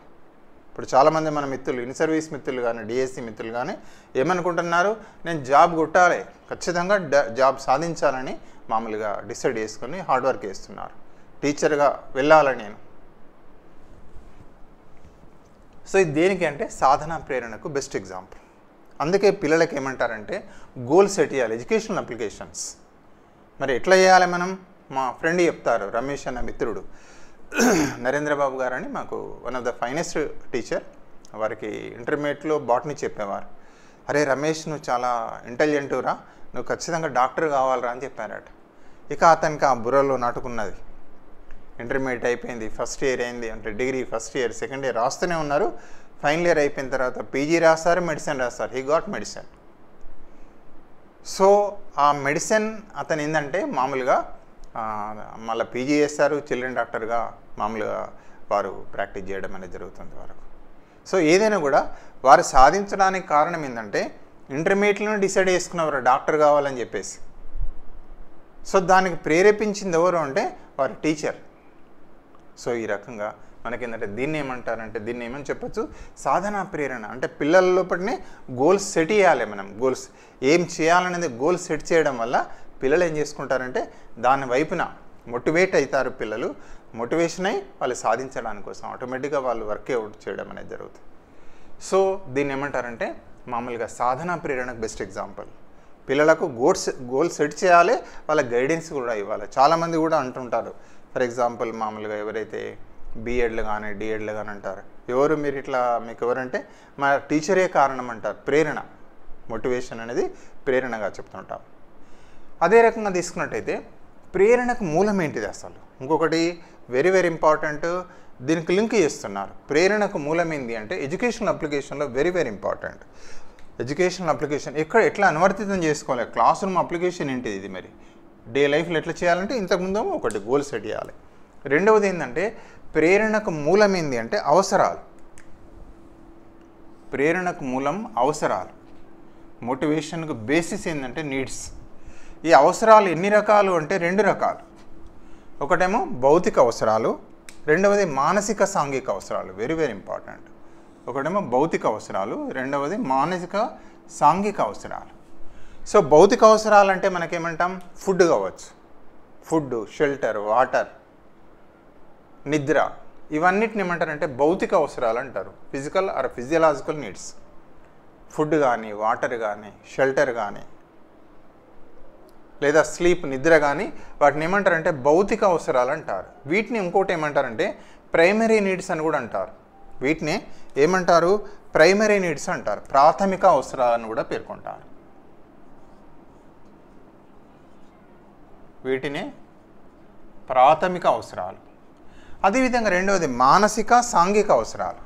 ఇప్పుడు చాలామంది మన మిత్రులు, ఇన్ సర్వీస్ మిత్రులు కానీ, డిఎస్సి మిత్రులు కానీ ఏమనుకుంటున్నారు, నేను జాబ్ కొట్టాలి, ఖచ్చితంగా జాబ్ సాధించాలని మామూలుగా డిసైడ్ చేసుకొని హార్డ్ వర్క్ చేస్తున్నారు. టీచర్గా వెళ్ళాలని నేను. సో ఇది దేనికి అంటే సాధనా ప్రేరణకు బెస్ట్ ఎగ్జాంపుల్. అందుకే పిల్లలకి ఏమంటారంటే గోల్ సెట్ చేయాలి, ఎడ్యుకేషనల్ అప్లికేషన్స్. మరి ఎట్లా చేయాలి మనం? మా ఫ్రెండ్ చెప్తారు, రమేష్ అన్న మిత్రుడు, నరేంద్రబాబు గారు అని మాకు one of the finest teacher, వారికి ఇంటర్మీడియట్లో బాటనీ చెప్పేవారు. అరే రమేష్, నువ్వు చాలా ఇంటెలిజెంటురా, నువ్వు ఖచ్చితంగా డాక్టర్ కావాలరా అని చెప్పారట. ఇక అతనికి ఆ బుర్రలో నాటుకున్నది. ఇంటర్మీడియట్ అయిపోయింది, ఫస్ట్ ఇయర్ అయింది, అంటే degree first year second year రాస్తూనే ఉన్నారు. ఫైనల్ ఇయర్ అయిపోయిన తర్వాత పీజీ రాస్తారు, మెడిసిన్ రాస్తారు. He got medicine. సో ఆ మెడిసిన్ అతను ఏంటంటే మామూలుగా మళ్ళీ పీజీ చేస్తారు, చిల్డ్రన్ డాక్టర్గా మామూలుగా వారు ప్రాక్టీస్ చేయడం అనేది జరుగుతుంది వరకు. సో ఏదైనా కూడా వారు సాధించడానికి కారణం ఏంటంటే ఇంటర్మీడియట్లోనే డిసైడ్ చేసుకున్నవారు డాక్టర్ కావాలని చెప్పేసి. సో దానికి ప్రేరేపించింది ఎవరు అంటే వారి టీచర్. సో ఈ రకంగా మనకేంటంటే దీన్ని ఏమంటారంటే, దీన్ని ఏమని చెప్పచ్చు, సాధనా ప్రేరణ. అంటే పిల్లల లోపలనే గోల్స్ సెట్ చేయాలి. మనం గోల్స్ ఏం చేయాలనేది గోల్స్ సెట్ చేయడం వల్ల పిల్లలు ఏం చేసుకుంటారంటే దాని వైపున మోటివేట్ అవుతారు. పిల్లలు మోటివేషన్ అయ్యి వాళ్ళు సాధించడానికి కోసం ఆటోమేటిక్గా వాళ్ళు వర్కౌట్ చేయడం అనేది జరుగుతుంది. సో దీన్ని ఏమంటారంటే మామూలుగా సాధనా ప్రేరణకు బెస్ట్ ఎగ్జాంపుల్. పిల్లలకు గోల్ సెట్ చేయాలి, వాళ్ళ గైడెన్స్ కూడా ఇవ్వాలి. చాలామంది కూడా అంటుంటారు, ఫర్ ఎగ్జాంపుల్ మామూలుగా ఎవరైతే బీఎడ్లు కానీ డిఎడ్లు కానీ అంటారు, ఎవరు మీరు ఇట్లా మీకు ఎవరంటే మా టీచరే కారణం అంటారు. ప్రేరణ, మోటివేషన్ అనేది ప్రేరణగా చెప్తుంటాం. అదే రకంగా తీసుకున్నట్టయితే ప్రేరణకు మూలం ఏంటిది అసలు? ఇంకొకటి వెరీ వెరీ ఇంపార్టెంట్, దీనికి లింక్ చేస్తున్నారు. ప్రేరణకు మూలం ఏంటి అంటే ఎడ్యుకేషనల్ అప్లికేషన్లో very very important. Educational application ఎట్లా అనువర్తితం చేసుకోవాలి, క్లాస్ రూమ్ అప్లికేషన్ ఏంటిది, ఇది మరి డే లైఫ్లో ఎట్లా చేయాలంటే ఇంతకుముందు ఒకటి గోల్ సెట్ చేయాలి. రెండవది ఏంటంటే ప్రేరణకు మూలం ఏంటి అంటే అవసరాలు. ప్రేరణకు మూలం అవసరాలు. మోటివేషన్కు బేసిస్ ఏంటంటే నీడ్స్. ఈ అవసరాలు ఎన్ని రకాలు అంటే 2 రకాలు. ఒకటేమో భౌతిక అవసరాలు, రెండవది మానసిక సాంఘిక అవసరాలు. Very very important. ఒకటేమో భౌతిక అవసరాలు, రెండవది మానసిక సాంఘిక అవసరాలు. సో భౌతిక అవసరాలు అంటే మనకేమంటాం, ఫుడ్ కావచ్చు, ఫుడ్, షెల్టర్, వాటర్, నిద్ర, ఇవన్నిటిని ఏమంటారంటే భౌతిక అవసరాలు అంటారు. Physical are physiological needs. Food కానీ, వాటర్ కానీ, షెల్టర్ కానీ, లేదా స్లీప్, నిద్ర కానీ, వాటిని ఏమంటారంటే భౌతిక అవసరాలు అంటారు. వీటిని ఇంకోటి ఏమంటారంటే ప్రైమరీ నీడ్స్ అని కూడా అంటారు. వీటిని ఏమంటారు, ప్రైమరీ నీడ్స్ అంటారు. ప్రాథమిక అవసరాలను కూడా పేర్కొంటారు. వీటిని ప్రాథమిక అవసరాలు. అదేవిధంగా రెండవది మానసిక సాంఘిక అవసరాలు.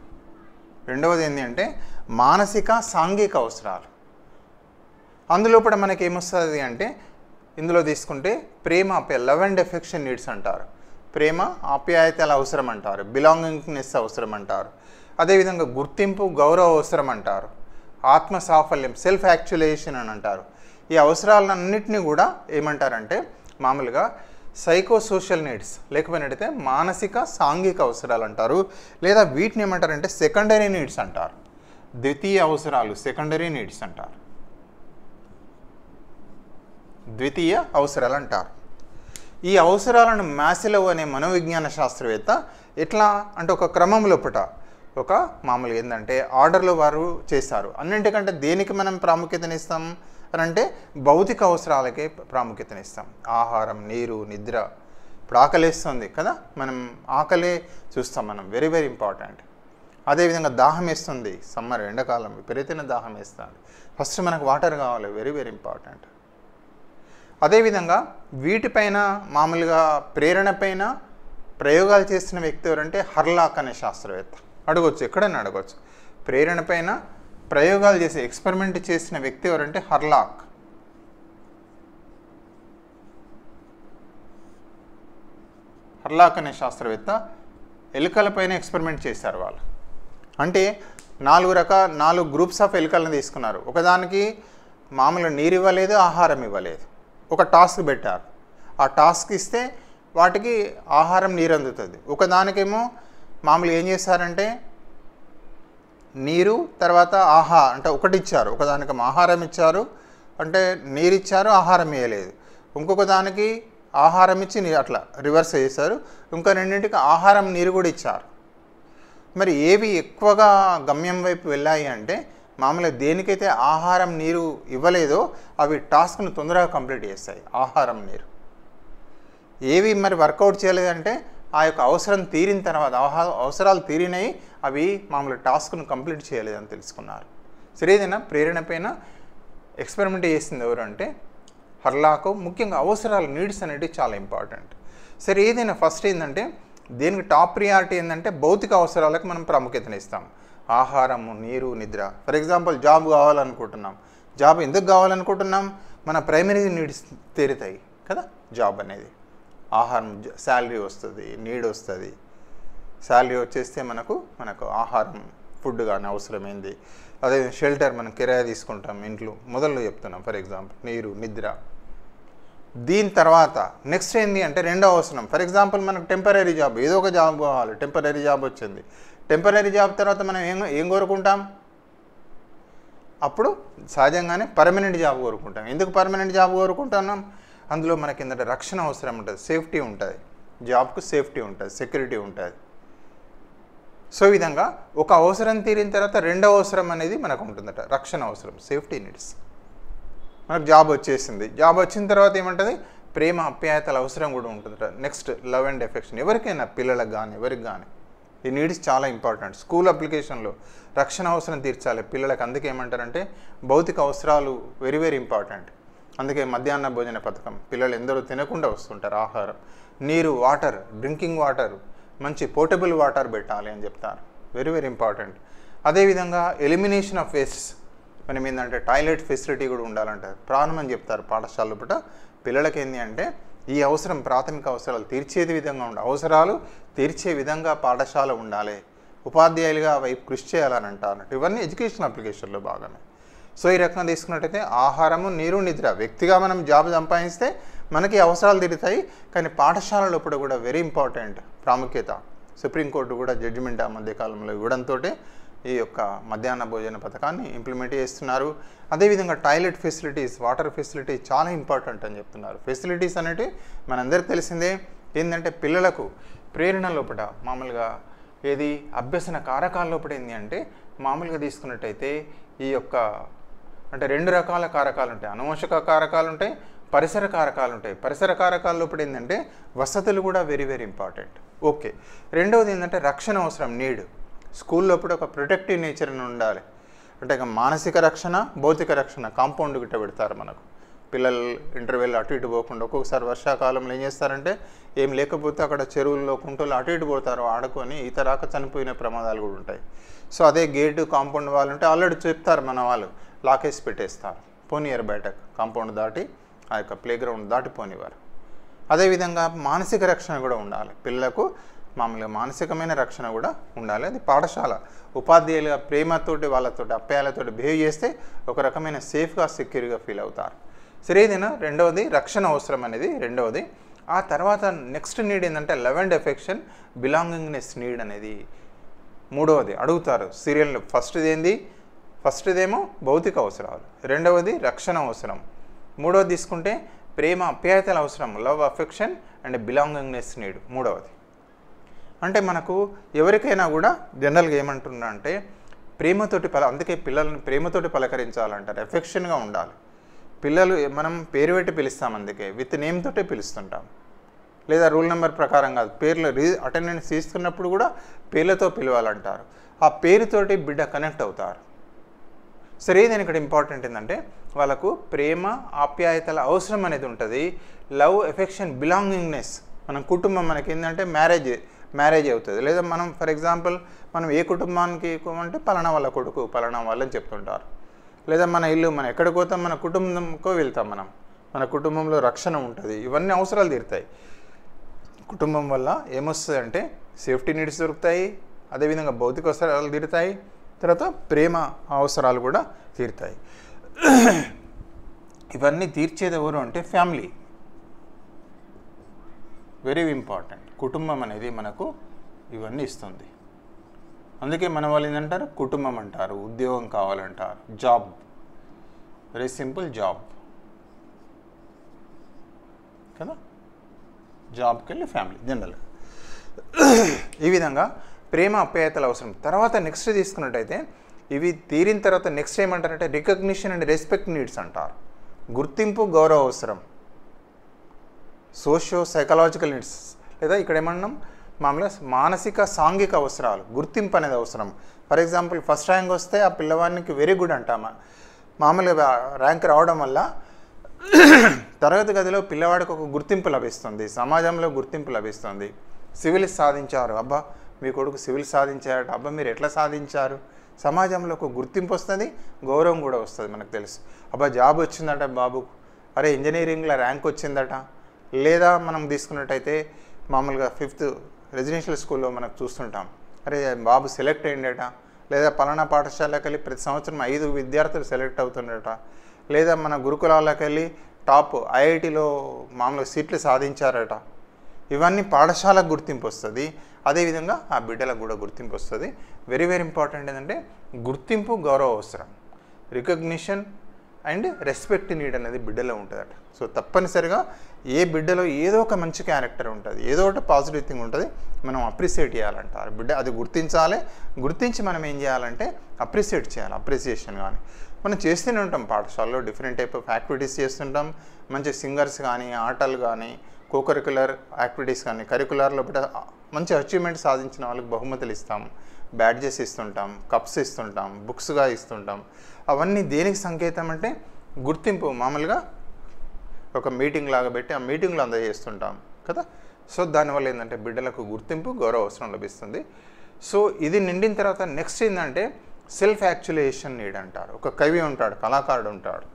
రెండవది ఏంటి అంటే మానసిక సాంఘిక అవసరాలు. అందులో కూడా మనకి ఏమొస్తుంది అంటే ఇందులో తీసుకుంటే ప్రేమ, లవ్ అండ్ ఎఫెక్షన్ నీడ్స్ అంటారు. ప్రేమ, ఆప్యాయతల అవసరం అంటారు. బిలాంగింగ్నెస్ అవసరం అంటారు. అదేవిధంగా గుర్తింపు, గౌరవ అవసరం అంటారు. ఆత్మ సాఫల్యం, సెల్ఫ్ యాక్చువలైజేషన్ అని అంటారు. ఈ అవసరాలన్నింటినీ కూడా ఏమంటారంటే మామూలుగా సైకో సోషల్ నీడ్స్, లేకపోయినట్టయితే మానసిక సాంఘిక అవసరాలు అంటారు. లేదా వీటిని ఏమంటారంటే సెకండరీ నీడ్స్ అంటారు. ద్వితీయ అవసరాలు, సెకండరీ నీడ్స్ అంటారు. ద్వితీయ అవసరాలు అంటారు. ఈ అవసరాలను మాస్లో అనే మనోవిజ్ఞాన శాస్త్రవేత్త ఎట్లా అంటే ఒక క్రమం లోపట ఒక మామూలుగా ఏంటంటే ఆర్డర్లో వారు చేస్తారు. అన్నింటికంటే దేనికి మనం ప్రాముఖ్యతనిస్తాం అని అంటే భౌతిక అవసరాలకే ప్రాముఖ్యతనిస్తాం. ఆహారం, నీరు, నిద్ర. ఇప్పుడు ఆకలేస్తుంది కదా, మనం ఆకలే చూస్తాం మనం, వెరీ వెరీ ఇంపార్టెంట్. అదేవిధంగా దాహం వేస్తుంది, సమ్మర్ ఎండాకాలం విపరీతమైన దాహం వేస్తుంది, ఫస్ట్ మనకు వాటర్ కావాలి, వెరీ వెరీ ఇంపార్టెంట్. అదేవిధంగా వీటిపైన మామూలుగా ప్రేరణ పైన ప్రయోగాలు చేసిన వ్యక్తి ఎవరంటే హర్లాక్ అనే శాస్త్రవేత్త. అడగొచ్చు, ఎక్కడైనా అడగొచ్చు. ప్రేరణ పైన ప్రయోగాలు చేసి ఎక్స్పెరిమెంట్ చేసిన వ్యక్తి ఎవరంటే హర్లాక్. హర్లాక్ అనే శాస్త్రవేత్త ఎలుకలపైన ఎక్స్పెరిమెంట్ చేశారు వాళ్ళు. అంటే 4 గ్రూప్స్ ఆఫ్ ఎలుకలను తీసుకున్నారు. ఒకదానికి మామూలుగా నీరు ఇవ్వలేదు, ఆహారం ఇవ్వలేదు. ఒక టాస్క్ పెట్టారు. ఆ టాస్క్ ఇస్తే వాటికి ఆహారం, నీరు అందుతుంది. ఒకదానికేమో మామూలుగా ఏం చేశారంటే నీరు తర్వాత అంటే ఒకటి ఇచ్చారు. ఒకదానికి ఆహారం ఇచ్చారు, అంటే నీరు ఇచ్చారు, ఆహారం ఇవ్వలేదు. ఇంకొక దానికి ఆహారం ఇచ్చి అట్లా రివర్స్ చేశారు. ఇంకా రెండింటికి ఆహారం, నీరు కూడా ఇచ్చారు. మరి ఏవి ఎక్కువగా గమ్యం వైపు వెళ్ళాయి అంటే మామూలుగా దేనికైతే ఆహారం, నీరు ఇవ్వలేదో అవి టాస్క్ను తొందరగా కంప్లీట్ చేస్తాయి. ఆహారం, నీరు. ఏవి మరి వర్కౌట్ చేయలేదంటే ఆ యొక్క అవసరం తీరిన తర్వాత, అవసరాలు తీరినాయి, అవి మామూలు టాస్క్ను కంప్లీట్ చేయలేదని తెలుసుకున్నారు. సరే, ఏదైనా ప్రేరణ పైన ఎక్స్పెరిమెంట్ చేసింది ఎవరు అంటే హర్లాక్. ముఖ్యంగా అవసరాలు, నీడ్స్ అనేవి చాలా ఇంపార్టెంట్. సరే, ఏదైనా ఫస్ట్ ఏంటంటే దేనికి టాప్ ప్రియారిటీ ఏంటంటే భౌతిక అవసరాలకు మనం ప్రాముఖ్యతనిస్తాం. ఆహారము, నీరు, నిద్ర. ఫర్ ఎగ్జాంపుల్ జాబ్ కావాలనుకుంటున్నాం. జాబ్ ఎందుకు కావాలనుకుంటున్నాం? మన ప్రైమరీ నీడ్స్ తీరుతాయి కదా జాబ్ అనేది. ఆహారం, శాలరీ వస్తుంది, నీడ్ వస్తుంది. శాలరీ వచ్చేస్తే మనకు ఆహారం, ఫుడ్ కానీ అవసరమైంది. అదే షెల్టర్, మనం కిరాయి తీసుకుంటాం ఇంట్లో, మొదలు చెప్తున్నాం. ఫర్ ఎగ్జాంపుల్ నీరు, నిద్ర. దీని తర్వాత నెక్స్ట్ ఏంటి అంటే రెండో అవసరం. ఫర్ ఎగ్జాంపుల్ మనకు టెంపరీ జాబ్, ఏదో ఒక జాబ్ కావాలి. టెంపరీ జాబ్ వచ్చింది. టెంపరీ జాబ్ తర్వాత మనం ఏం కోరుకుంటాం? అప్పుడు సహజంగానే పర్మనెంట్ జాబ్ కోరుకుంటాం. ఎందుకు పర్మనెంట్ జాబ్ కోరుకుంటున్నాం? అందులో మనకి ఏంటంటే రక్షణ అవసరం ఉంటుంది, సేఫ్టీ ఉంటుంది. జాబ్కు సేఫ్టీ ఉంటుంది, సెక్యూరిటీ ఉంటుంది. సో ఈ విధంగా ఒక అవసరం తీరిన తర్వాత రెండో అవసరం అనేది మనకు ఉంటుందట, రక్షణ అవసరం, సేఫ్టీ నీడ్స్. మనకు జాబ్ వచ్చేసింది. జాబ్ వచ్చిన తర్వాత ఏమంటుంది? ప్రేమ ఆప్యాయతల అవసరం కూడా ఉంటుంది. నెక్స్ట్ లవ్ అండ్ ఎఫెక్షన్, ఎవరికైనా పిల్లలకు కానీ ఎవరికి కానీ ఈ నీడ్స్ చాలా ఇంపార్టెంట్. స్కూల్ అప్లికేషన్లో రక్షణ అవసరం తీర్చాలి పిల్లలకు. అందుకే ఏమంటారంటే భౌతిక అవసరాలు వెరీ వెరీ ఇంపార్టెంట్. అందుకే మధ్యాహ్న భోజన పథకం, పిల్లలు ఎందరో తినకుండా వస్తుంటారు ఆహారం. నీరు, వాటర్, డ్రింకింగ్ వాటర్, మంచి పోర్టబుల్ వాటర్ పెట్టాలి అని చెప్తారు, వెరీ వెరీ ఇంపార్టెంట్. అదేవిధంగా ఎలిమినేషన్ ఆఫ్ వేస్ట్స్, మనం ఏంటంటే టాయిలెట్ ఫెసిలిటీ కూడా ఉండాలంటారు, ప్రాణం అని చెప్తారు పాఠశాలలో పూట. పిల్లలకి ఏంటి అంటే ఈ అవసరం ప్రాథమిక అవసరాలు తీర్చేది విధంగా అవసరాలు తీర్చే విధంగా పాఠశాల ఉండాలి, ఉపాధ్యాయులుగా వైపు కృషి చేయాలని అంటారు. ఇవన్నీ ఎడ్యుకేషన్ అప్లికేషన్లో భాగమే. సో ఈ రకంగా తీసుకున్నట్టయితే ఆహారము, నీరు, నిద్ర, వ్యక్తిగా మనం జాబ్ సంపాదిస్తే మనకి అవసరాలు తీరుతాయి, కానీ పాఠశాలలో కూడా వెరీ ఇంపార్టెంట్ ప్రాముఖ్యత. సుప్రీంకోర్టు కూడా జడ్జిమెంట్ ఆ మధ్యకాలంలో ఇవ్వడంతో ఈ యొక్క మధ్యాహ్న భోజన పథకాన్ని ఇంప్లిమెంట్ చేస్తున్నారు. అదేవిధంగా టాయిలెట్ ఫెసిలిటీస్, వాటర్ ఫెసిలిటీ చాలా ఇంపార్టెంట్ అని చెప్తున్నారు. ఫెసిలిటీస్ అనేవి మనందరికీ తెలిసిందే. ఏంటంటే పిల్లలకు ప్రేరణ లోపల మామూలుగా ఏది అభ్యసన కారకాల లోపల ఏంటి అంటే మామూలుగా తీసుకున్నట్టయితే ఈ యొక్క అంటే 2 రకాల కారకాలు ఉంటాయి. అనువంశిక కారకాలు ఉంటాయి, పరిసర కారకాలు ఉంటాయి. పరిసర కారకాల లోపల ఏంటంటే వసతులు కూడా వెరీ వెరీ ఇంపార్టెంట్. ఓకే, రెండవది ఏంటంటే రక్షణ అవసరం, నీడ్. స్కూల్లో కూడా ఒక ప్రొటెక్టివ్ నేచర్ అని ఉండాలి. అంటే ఇక మానసిక రక్షణ, భౌతిక రక్షణ కాంపౌండ్ గిట్ట పెడతారు మనకు. పిల్లలు ఇంటర్వెల్ అటు ఇటు పోకుండా, ఒక్కొక్కసారి వర్షాకాలంలో ఏం చేస్తారంటే ఏం లేకపోతే అక్కడ చెరువుల్లో కుంటలు అటు ఇటు పోతారు ఆడుకొని, ఈత రాక చనిపోయిన ప్రమాదాలు కూడా ఉంటాయి. సో అదే గేటు కాంపౌండ్ వాళ్ళు ఉంటే ఆల్రెడీ చెప్తారు మన వాళ్ళు, లాకేసి పెట్టేస్తారు, పోనీయర్ బయటకు, కాంపౌండ్ దాటి ఆ యొక్క ప్లే గ్రౌండ్ దాటి పోనివారు. అదేవిధంగా మానసిక రక్షణ కూడా ఉండాలి పిల్లలకు, మామూలుగా మానసికమైన రక్షణ కూడా ఉండాలి. అది పాఠశాల ఉపాధ్యాయులుగా ప్రేమతోటి వాళ్ళతోటి అప్యాయాలతోటి బిహేవ్ చేస్తే ఒక రకమైన సేఫ్గా సెక్యూర్గా ఫీల్ అవుతారు. సరే, ఏదైనా రెండవది రక్షణ అవసరం అనేది రెండవది. ఆ తర్వాత నెక్స్ట్ నీడ్ ఏంటంటే love and affection, belongingness need అనేది మూడవది. అడుగుతారు సీరియల్, ఫస్ట్దేమో భౌతిక అవసరాలు, రెండవది రక్షణ అవసరం, మూడవది తీసుకుంటే ప్రేమ అప్యాయతల అవసరం, love, affection and belongingness need మూడవది. అంటే మనకు ఎవరికైనా కూడా జనరల్గా ఏమంటున్నా అంటే ప్రేమతోటి అందుకే పిల్లల్ని ప్రేమతోటి పలకరించాలంటారు, ఎఫెక్షన్గా ఉండాలి. పిల్లలు మనం పేరు పెట్టి పిలుస్తాం, అందుకే విత్ నేమ్ తోటే పిలుస్తుంటాం, లేదా రూల్ నెంబర్ ప్రకారం కాదు. పేర్లు అటెండెన్స్ తీసుకున్నప్పుడు కూడా పేర్లతో పిలవాలంటారు. ఆ పేరుతోటి బిడ్డ కనెక్ట్ అవుతారు. సరే, ఏదైనా ఇక్కడ ఇంపార్టెంట్ ఏంటంటే వాళ్ళకు ప్రేమ ఆప్యాయతల అవసరం అనేది ఉంటుంది, లవ్, ఎఫెక్షన్, బిలాంగింగ్నెస్. మన కుటుంబం మనకి ఏంటంటే మ్యారేజ్ అవుతుంది, లేదా మనం ఫర్ ఎగ్జాంపుల్ మనం ఏ కుటుంబానికి అంటే పలానా వాళ్ళ కొడుకు, పలానా వాళ్ళని చెప్తుంటారు. లేదా మన ఇల్లు, మనం ఎక్కడికి పోతాం, మన కుటుంబంకో వెళ్తాం, మన కుటుంబంలో రక్షణ ఉంటుంది, ఇవన్నీ అవసరాలు తీరుతాయి. కుటుంబం వల్ల ఏమొస్తుంది అంటే సేఫ్టీ నీడ్స్ దొరుకుతాయి, అదేవిధంగా భౌతిక అవసరాలు తీరుతాయి, తర్వాత ప్రేమ అవసరాలు కూడా తీరుతాయి. ఇవన్నీ తీర్చేది ఎవరు అంటే ఫ్యామిలీ, వెరీ ఇంపార్టెంట్. కుటుంబం అనేది మనకు ఇవన్నీ ఇస్తుంది. అందుకే మన వాళ్ళు ఏంటంటారు, కుటుంబం అంటారు, ఉద్యోగం కావాలంటారు, జాబ్, వెరీ సింపుల్, జాబ్ కదా, జాబ్కి వెళ్ళి ఫ్యామిలీ జనరల్గా. ఈ విధంగా ప్రేమ అప్యాయతలు అవసరం. తర్వాత నెక్స్ట్ తీసుకున్నట్టయితే ఇవి తీరిన తర్వాత నెక్స్ట్ ఏమంటారంటే రికగ్నిషన్ అండ్ రెస్పెక్ట్ నీడ్స్ అంటారు. గుర్తింపు, గౌరవ అవసరం, సోషియో సైకలాజికల్ నీడ్స్, లేదా ఇక్కడ ఏమన్నాం మామూలుగా మానసిక సాంఘిక అవసరాలు, గుర్తింపు అనేది అవసరం. ఫర్ ఎగ్జాంపుల్ ఫస్ట్ ర్యాంక్ వస్తే ఆ పిల్లవాడికి వెరీ గుడ్ అంటామా. మామూలుగా ర్యాంక్ రావడం వల్ల తరగతి గదిలో పిల్లవాడికి ఒక గుర్తింపు లభిస్తుంది, సమాజంలో గుర్తింపు లభిస్తుంది. సివిల్ సాధించారు, అబ్బా మీ కొడుకు సివిల్ సాధించారట, అబ్బా మీరు ఎట్లా సాధించారు, సమాజంలో ఒక గుర్తింపు వస్తుంది, గౌరవం కూడా వస్తుంది. మనకు తెలుసు, అబ్బా జాబ్ వచ్చిందట బాబుకు, అరే ఇంజనీరింగ్లో ర్యాంక్ వచ్చిందట. లేదా మనం తీసుకున్నట్టయితే మామూలుగా 5th రెసిడెన్షియల్ స్కూల్లో మనకు చూస్తుంటాం, అరే బాబు సెలెక్ట్ అయ్యిండట, లేదా పలానా పాఠశాలకు వెళ్ళి ప్రతి సంవత్సరం 5 విద్యార్థులు సెలెక్ట్ అవుతుండట, లేదా మన గురుకులాలకు వెళ్ళి టాప్ ఐఐటిలో మామూలుగా సీట్లు సాధించారట. ఇవన్నీ పాఠశాలకు గుర్తింపు వస్తుంది, అదేవిధంగా ఆ బిడ్డలకు కూడా గుర్తింపు వస్తుంది. వెరీ వెరీ ఇంపార్టెంట్ ఏంటంటే గుర్తింపు, గౌరవ అవసరం, రికగ్నిషన్ అండ్ రెస్పెక్ట్ నీడ్ అనేది బిడ్డలో ఉంటుందట. సో తప్పనిసరిగా ఏ బిడ్డలో ఏదో ఒక మంచి క్యారెక్టర్ ఉంటుంది, ఏదో ఒకటి పాజిటివ్ థింగ్ ఉంటుంది, మనం అప్రిషియేట్ చేయాలంటారు. బిడ్డ అది గుర్తించాలి, గుర్తించి మనం ఏం చేయాలంటే అప్రిషియేట్ చేయాలి, అప్రిసియేషన్ కానీ. మనం చేస్తూనే ఉంటాం. పాఠశాలలో డిఫరెంట్ టైప్ ఆఫ్ యాక్టివిటీస్ చేస్తుంటాం. మంచి సింగర్స్ కానీ, ఆటలు కానీ, కోకరికులర్ యాక్టివిటీస్ కానీ, కరికులర్లో మంచి అచీవ్మెంట్ సాధించిన వాళ్ళకి బహుమతులు ఇస్తాం, బ్యాడ్జెస్ ఇస్తుంటాం, కప్స్ ఇస్తుంటాం, బుక్స్గా ఇస్తుంటాం. అవన్నీ దేనికి సంకేతం అంటే గుర్తింపు. మామూలుగా ఒక మీటింగ్ లాగా పెట్టి ఆ మీటింగ్లో అందజేస్తుంటాం కదా. సో దానివల్ల ఏంటంటే బిడ్డలకు గుర్తింపు, గౌరవ అవసరం లభిస్తుంది. సో ఇది నిండిన తర్వాత నెక్స్ట్ ఏంటంటే సెల్ఫ్ యాక్చువలైజేషన్ నీడ్ అంటారు. ఒక కవి ఉంటాడు, కళాకారుడు ఉంటాడు,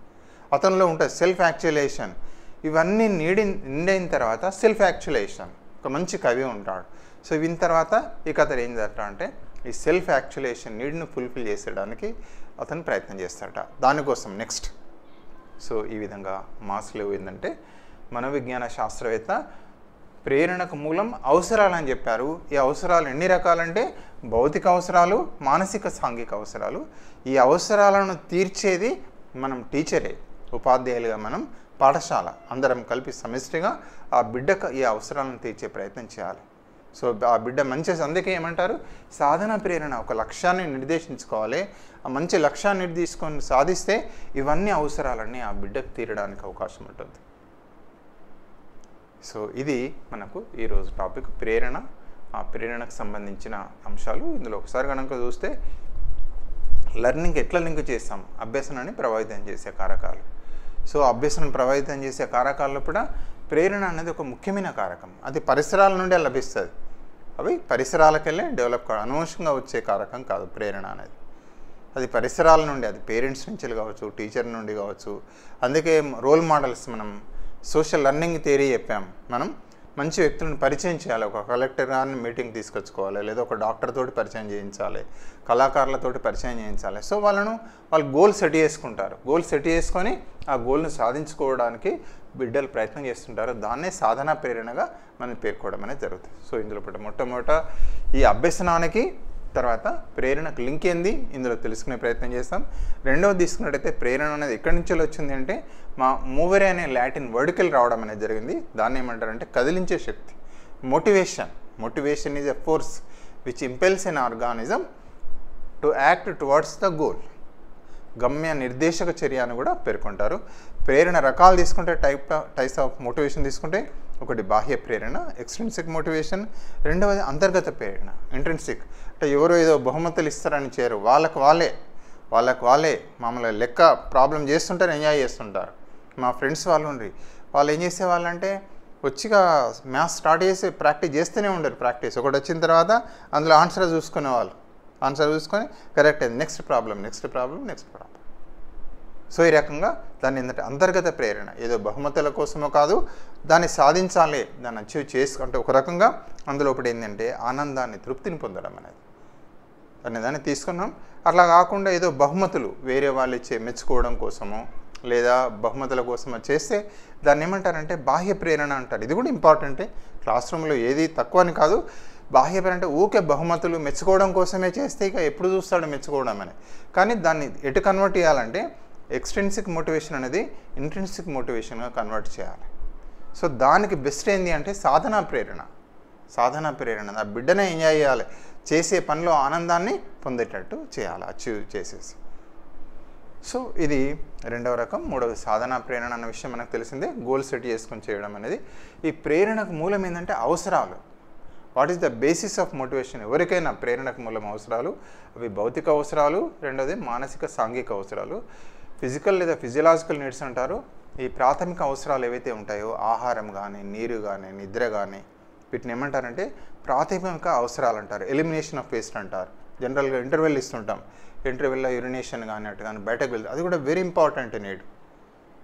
అతనిలో ఉంటుంది సెల్ఫ్ యాక్చువలైజేషన్. ఇవన్నీ నిండిన తర్వాత సెల్ఫ్ యాక్చువలైజేషన్, ఒక మంచి కవి ఉంటాడు. సో విన్న తర్వాత ఇక అతను ఏం చేస్తాడు అంటే ఈ సెల్ఫ్ యాక్చువలైజేషన్ నీడ్ను ఫుల్ఫిల్ చేసేయడానికి అతను ప్రయత్నం చేస్తాడట. దానికోసం నెక్స్ట్ సో ఈ విధంగా మాస్లో ఏంటంటే మనోవిజ్ఞాన శాస్త్రవేత్త ప్రేరణకు మూలం అవసరాలు అని చెప్పారు. ఈ అవసరాలు ఎన్ని రకాలంటే భౌతిక అవసరాలు, మానసిక, సాంఘిక అవసరాలు. ఈ అవసరాలను తీర్చేది మనం టీచరే, ఉపాధ్యాయులుగా మనం పాఠశాల అందరం కలిపి సమిష్టిగా ఆ బిడ్డకు ఈ అవసరాలను తీర్చే ప్రయత్నం చేయాలి. సో ఆ బిడ్డ మంచి, అందుకే ఏమంటారు సాధన ప్రేరణ. ఒక లక్ష్యాన్ని నిర్దేశించుకోవాలి. ఆ మంచి లక్ష్యాన్ని నిర్దేశించుకొని సాధిస్తే ఇవన్నీ అవసరాలన్నీ ఆ బిడ్డకు తీరడానికి అవకాశం ఉంటుంది. సో ఇది మనకు ఈరోజు టాపిక్ ప్రేరణ. ఆ ప్రేరణకు సంబంధించిన అంశాలు ఇందులో ఒకసారి కనుక చూస్తే లెర్నింగ్ ఎట్లా లింక్ చేస్తాం, అభ్యసనాన్ని ప్రభావితం చేసే కారకాలు. సో అభ్యసనం ప్రభావితం చేసే కారకాల్లో కూడా ప్రేరణ అనేది ఒక ముఖ్యమైన కారకం. అది పరిసరాల నుండే లభిస్తుంది. అవి పరిసరాలకెళ్ళే డెవలప్ కావడం, అనవసరంగా వచ్చే కారకం కాదు ప్రేరణ అనేది. అది పరిసరాల నుండి, అది పేరెంట్స్ నుంచి కావచ్చు, టీచర్ నుండి కావచ్చు. అందుకే రోల్ మోడల్స్ మనం సోషల్ లెర్నింగ్ థియరీ చెప్పాం. మనం మంచి వ్యక్తులను పరిచయం చేయాలి. ఒక కలెక్టర్ గారిని మీటింగ్ తీసుకొచ్చుకోవాలి, లేదా ఒక డాక్టర్ తోటి పరిచయం చేయించాలి, కళాకారులతోటి పరిచయం చేయించాలి. సో వాళ్ళు గోల్ సెట్ చేసుకుంటారు. గోల్ సెట్ చేసుకొని ఆ గోల్ను సాధించుకోవడానికి బిడ్డలు ప్రయత్నం చేస్తుంటారు. దాన్నే సాధనా ప్రేరణగా మనం పేర్కోవడం అనేది జరుగుతుంది. సో ఇందులో మొట్టమొదట ఈ అభ్యసనానికి తర్వాత ప్రేరణకు లింక్ ఏంది ఇందులో తెలుసుకునే ప్రయత్నం చేస్తాం. రెండవది తీసుకున్నట్టయితే ప్రేరణ అనేది ఎక్కడి నుంచి వచ్చింది అంటే మూవరే అనే లాటిన్ వర్డ్కి రావడం అనేది జరిగింది. దాన్ని ఏమంటారంటే కదిలించే శక్తి, motivation. Motivation is a force which impels an organism to act towards the goal. గమ్య నిర్దేశక చర్య అని కూడా పేర్కొంటారు. ప్రేరణ రకాలు తీసుకుంటే టైప్స్ ఆఫ్ మోటివేషన్ తీసుకుంటే ఒకటి బాహ్య ప్రేరణ, ఎక్స్ట్రిన్సిక్ మోటివేషన్. రెండవది అంతర్గత ప్రేరణ, ఇంట్రిన్సిక్. అంటే ఎవరో ఏదో బహుమతులు ఇస్తారని చేయరు, వాళ్ళకు వాళ్ళే మామూలుగా లెక్క ప్రాబ్లం చేస్తుంటారు, ఎంజాయ్ చేస్తుంటారు. మా ఫ్రెండ్స్ వాళ్ళు ఏం చేసేవాళ్ళంటే వచ్చిగా మ్యాథ్స్ స్టార్ట్ చేసి ప్రాక్టీస్ చేస్తూనే ఉండరు. ప్రాక్టీస్ ఒకటి వచ్చిన తర్వాత అందులో ఆన్సర్ చూసుకునేవాళ్ళు, ఆన్సర్ చూసుకొని కరెక్ట్ అయింది, నెక్స్ట్ ప్రాబ్లం. సో ఈ రకంగా దాన్ని ఏంటంటే అంతర్గత ప్రేరణ, ఏదో బహుమతుల కోసమో కాదు, దాన్ని సాధించాలి, దాన్ని అచీవ్ చేసుకుంటే ఒక రకంగా అందులో ఒకటి ఏంటంటే ఆనందాన్ని, తృప్తిని పొందడం అనేది దాన్ని తీసుకున్నాం. అట్లా కాకుండా ఏదో బహుమతులు వేరే వాళ్ళు ఇచ్చే మెచ్చుకోవడం కోసమో లేదా బహుమతుల కోసమో చేస్తే దాన్ని ఏమంటారంటే బాహ్య ప్రేరణ అంటారు. ఇది కూడా ఇంపార్టెంటే. క్లాస్ రూమ్లో ఏది తక్కువ అని కాదు. బాహ్య ప్రేరణ అంటే ఊకే బహుమతులు మెచ్చుకోవడం కోసమే చేస్తే ఇక ఎప్పుడు చూస్తాడు మెచ్చుకోవడం అని. కానీ దాన్ని ఎటు కన్వర్ట్ చేయాలంటే ఎక్స్ట్రిన్సిక్ మోటివేషన్ అనేది ఇంట్రిన్సిక్ మోటివేషన్గా కన్వర్ట్ చేయాలి. సో దానికి బెస్ట్ ఏంటి అంటే సాధనా ప్రేరణ. ఆ బిడ్డనే ఎంజాయ్ చేయాలి, చేసే పనిలో ఆనందాన్ని పొందేటట్టు చేయాలి, అచీవ్ చేసేసి. సో ఇది రెండవ రకం. మూడవది సాధనా ప్రేరణ అన్న విషయం మనకు తెలిసిందే, గోల్ సెట్ చేసుకొని చేయడం అనేది. ఈ ప్రేరణకు మూలం ఏంటంటే అవసరాలు. What is the basis of motivation? ఎవరికైనా ప్రేరణకు మూలం అవసరాలు. అవి భౌతిక అవసరాలు, రెండవది మానసిక, సాంఘిక అవసరాలు. ఫిజికల్ లేదా ఫిజియలాజికల్ నీడ్స్ అంటారు. ఈ ప్రాథమిక అవసరాలు ఏవైతే ఉంటాయో ఆహారం కానీ, నీరు కానీ, నిద్ర కానీ, వీటిని ఏమంటారంటే ప్రాథమిక అవసరాలు అంటారు. ఎలిమినేషన్ ఆఫ్ వేస్ట్ అంటారు. జనరల్గా ఇంటర్వెల్ ఇస్తుంటాం, ఇంటర్వెల్లో యూరినేషన్ కానీ అటు కానీ బయటకు వెళ్తే అది కూడా వెరీ ఇంపార్టెంట్ నీడ్.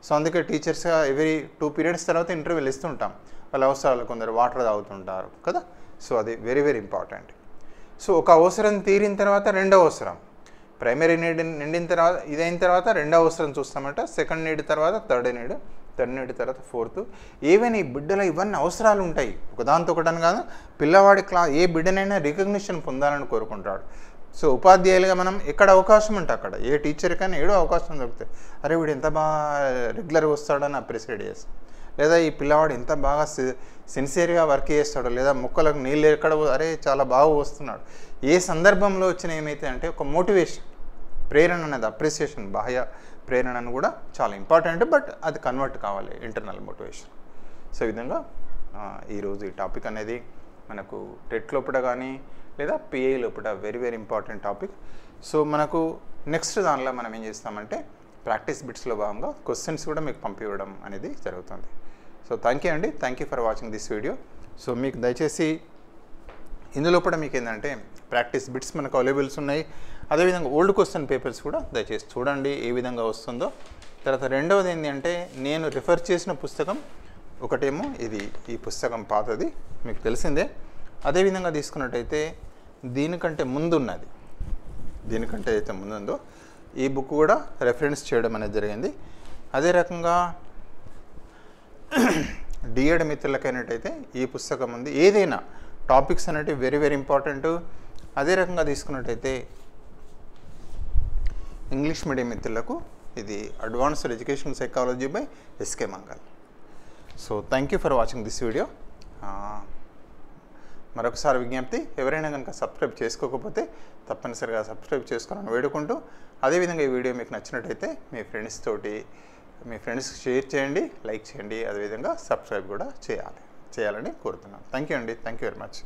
సో అందుకే టీచర్స్గా ఎవ్రీ 2 పీరియడ్స్ తర్వాత ఇంటర్వెల్ ఇస్తుంటాం. వాళ్ళ అవసరాలు కొందరు వాటర్ తాగుతుంటారు కదా. సో అది వెరీ ఇంపార్టెంట్. సో ఒక అవసరం తీరిన తర్వాత రెండవ అవసరం, ప్రైమరీ నీడ్ నిండిన తర్వాత ఇదైన తర్వాత రెండవ అవసరం చూస్తామంట. సెకండ్ నీడ్ తర్వాత థర్డ్ నీడ్ తర్వాత ఫోర్త్. ఏవైనా ఈ బిడ్డలో ఇవన్నీ అవసరాలు ఉంటాయి, ఒకదాంతో ఒకటని కాదు. పిల్లవాడి ఏ బిడ్డనైనా రికగ్నిషన్ పొందాలని కోరుకుంటాడు. సో ఉపాధ్యాయులుగా మనం ఎక్కడ అవకాశం ఉంటే అక్కడ, ఏ టీచర్కైనా ఏడో అవకాశం దొరుకుతాయి. అరే వీడు ఎంత బాగా రెగ్యులర్గా వస్తాడని అప్రిషియేట్ చేస్తాం. లేదా ఈ పిల్లవాడు ఎంత బాగా సిన్సియర్గా వర్క్ చేస్తాడో, లేదా మొక్కలకు నీళ్ళు ఎక్కడ అరే చాలా బాగా వస్తున్నాడు. ఏ సందర్భంలో వచ్చిన ఏమైతే అంటే ఒక మోటివేషన్, ప్రేరణ అనేది అప్రిసియేషన్, బాహ్య ప్రేరణను కూడా చాలా ఇంపార్టెంట్, బట్ అది కన్వర్ట్ కావాలి ఇంటర్నల్ మోటివేషన్. సో ఈ విధంగా ఈరోజు ఈ టాపిక్ అనేది మనకు టెట్ లోపల కానీ లేదా పిఏ లోపల very very important topic. So మనకు నెక్స్ట్ దానిలో మనం ఏం చేస్తామంటే ప్రాక్టీస్ బిట్స్లో భాగంగా క్వశ్చన్స్ కూడా మీకు పంపివ్వడం అనేది జరుగుతుంది. సో థ్యాంక్ యూ అండి, thank you for watching this video. So మీకు దయచేసి ఇందులో కూడా మీకు ఏంటంటే ప్రాక్టీస్ బిట్స్ మనకు అవైలబుల్స్ ఉన్నాయి. అదేవిధంగా ఓల్డ్ క్వశ్చన్ పేపర్స్ కూడా దయచేసి చూడండి ఏ విధంగా వస్తుందో. తర్వాత రెండవది ఏంటంటే నేను రిఫర్ చేసిన పుస్తకం ఒకటేమో ఈ పుస్తకం పాతది మీకు తెలిసిందే. అదేవిధంగా తీసుకున్నట్టయితే దీనికంటే ముందున్నది, దీనికంటే అయితే ముందుందో ఈ బుక్ కూడా రెఫరెన్స్ చేయడం అనేది జరిగింది. అదే రకంగా డిఎడ్ మిత్రులకైనట్టయితే ఈ పుస్తకం ఉంది. ఏదైనా టాపిక్స్ అనేటివి వెరీ వెరీ ఇంపార్టెంట్. అదే రకంగా తీసుకున్నట్టయితే ఇంగ్లీష్ మీడియం మిత్రులకు ఇది advanced education psychology by SK Mangal. So thank you for watching this video. మరొకసారి విజ్ఞప్తి, ఎవరైనా కనుక సబ్స్క్రైబ్ చేసుకోకపోతే తప్పనిసరిగా సబ్స్క్రైబ్ చేసుకోవాలని వేడుకుంటూ, అదేవిధంగా ఈ వీడియో మీకు నచ్చినట్టయితే మీ ఫ్రెండ్స్కి షేర్ చేయండి, లైక్ చేయండి, అదేవిధంగా సబ్స్క్రైబ్ కూడా చేయాలని కోరుతున్నాను. థ్యాంక్ యూ అండి, థ్యాంక్ యూ వెరీ మచ్.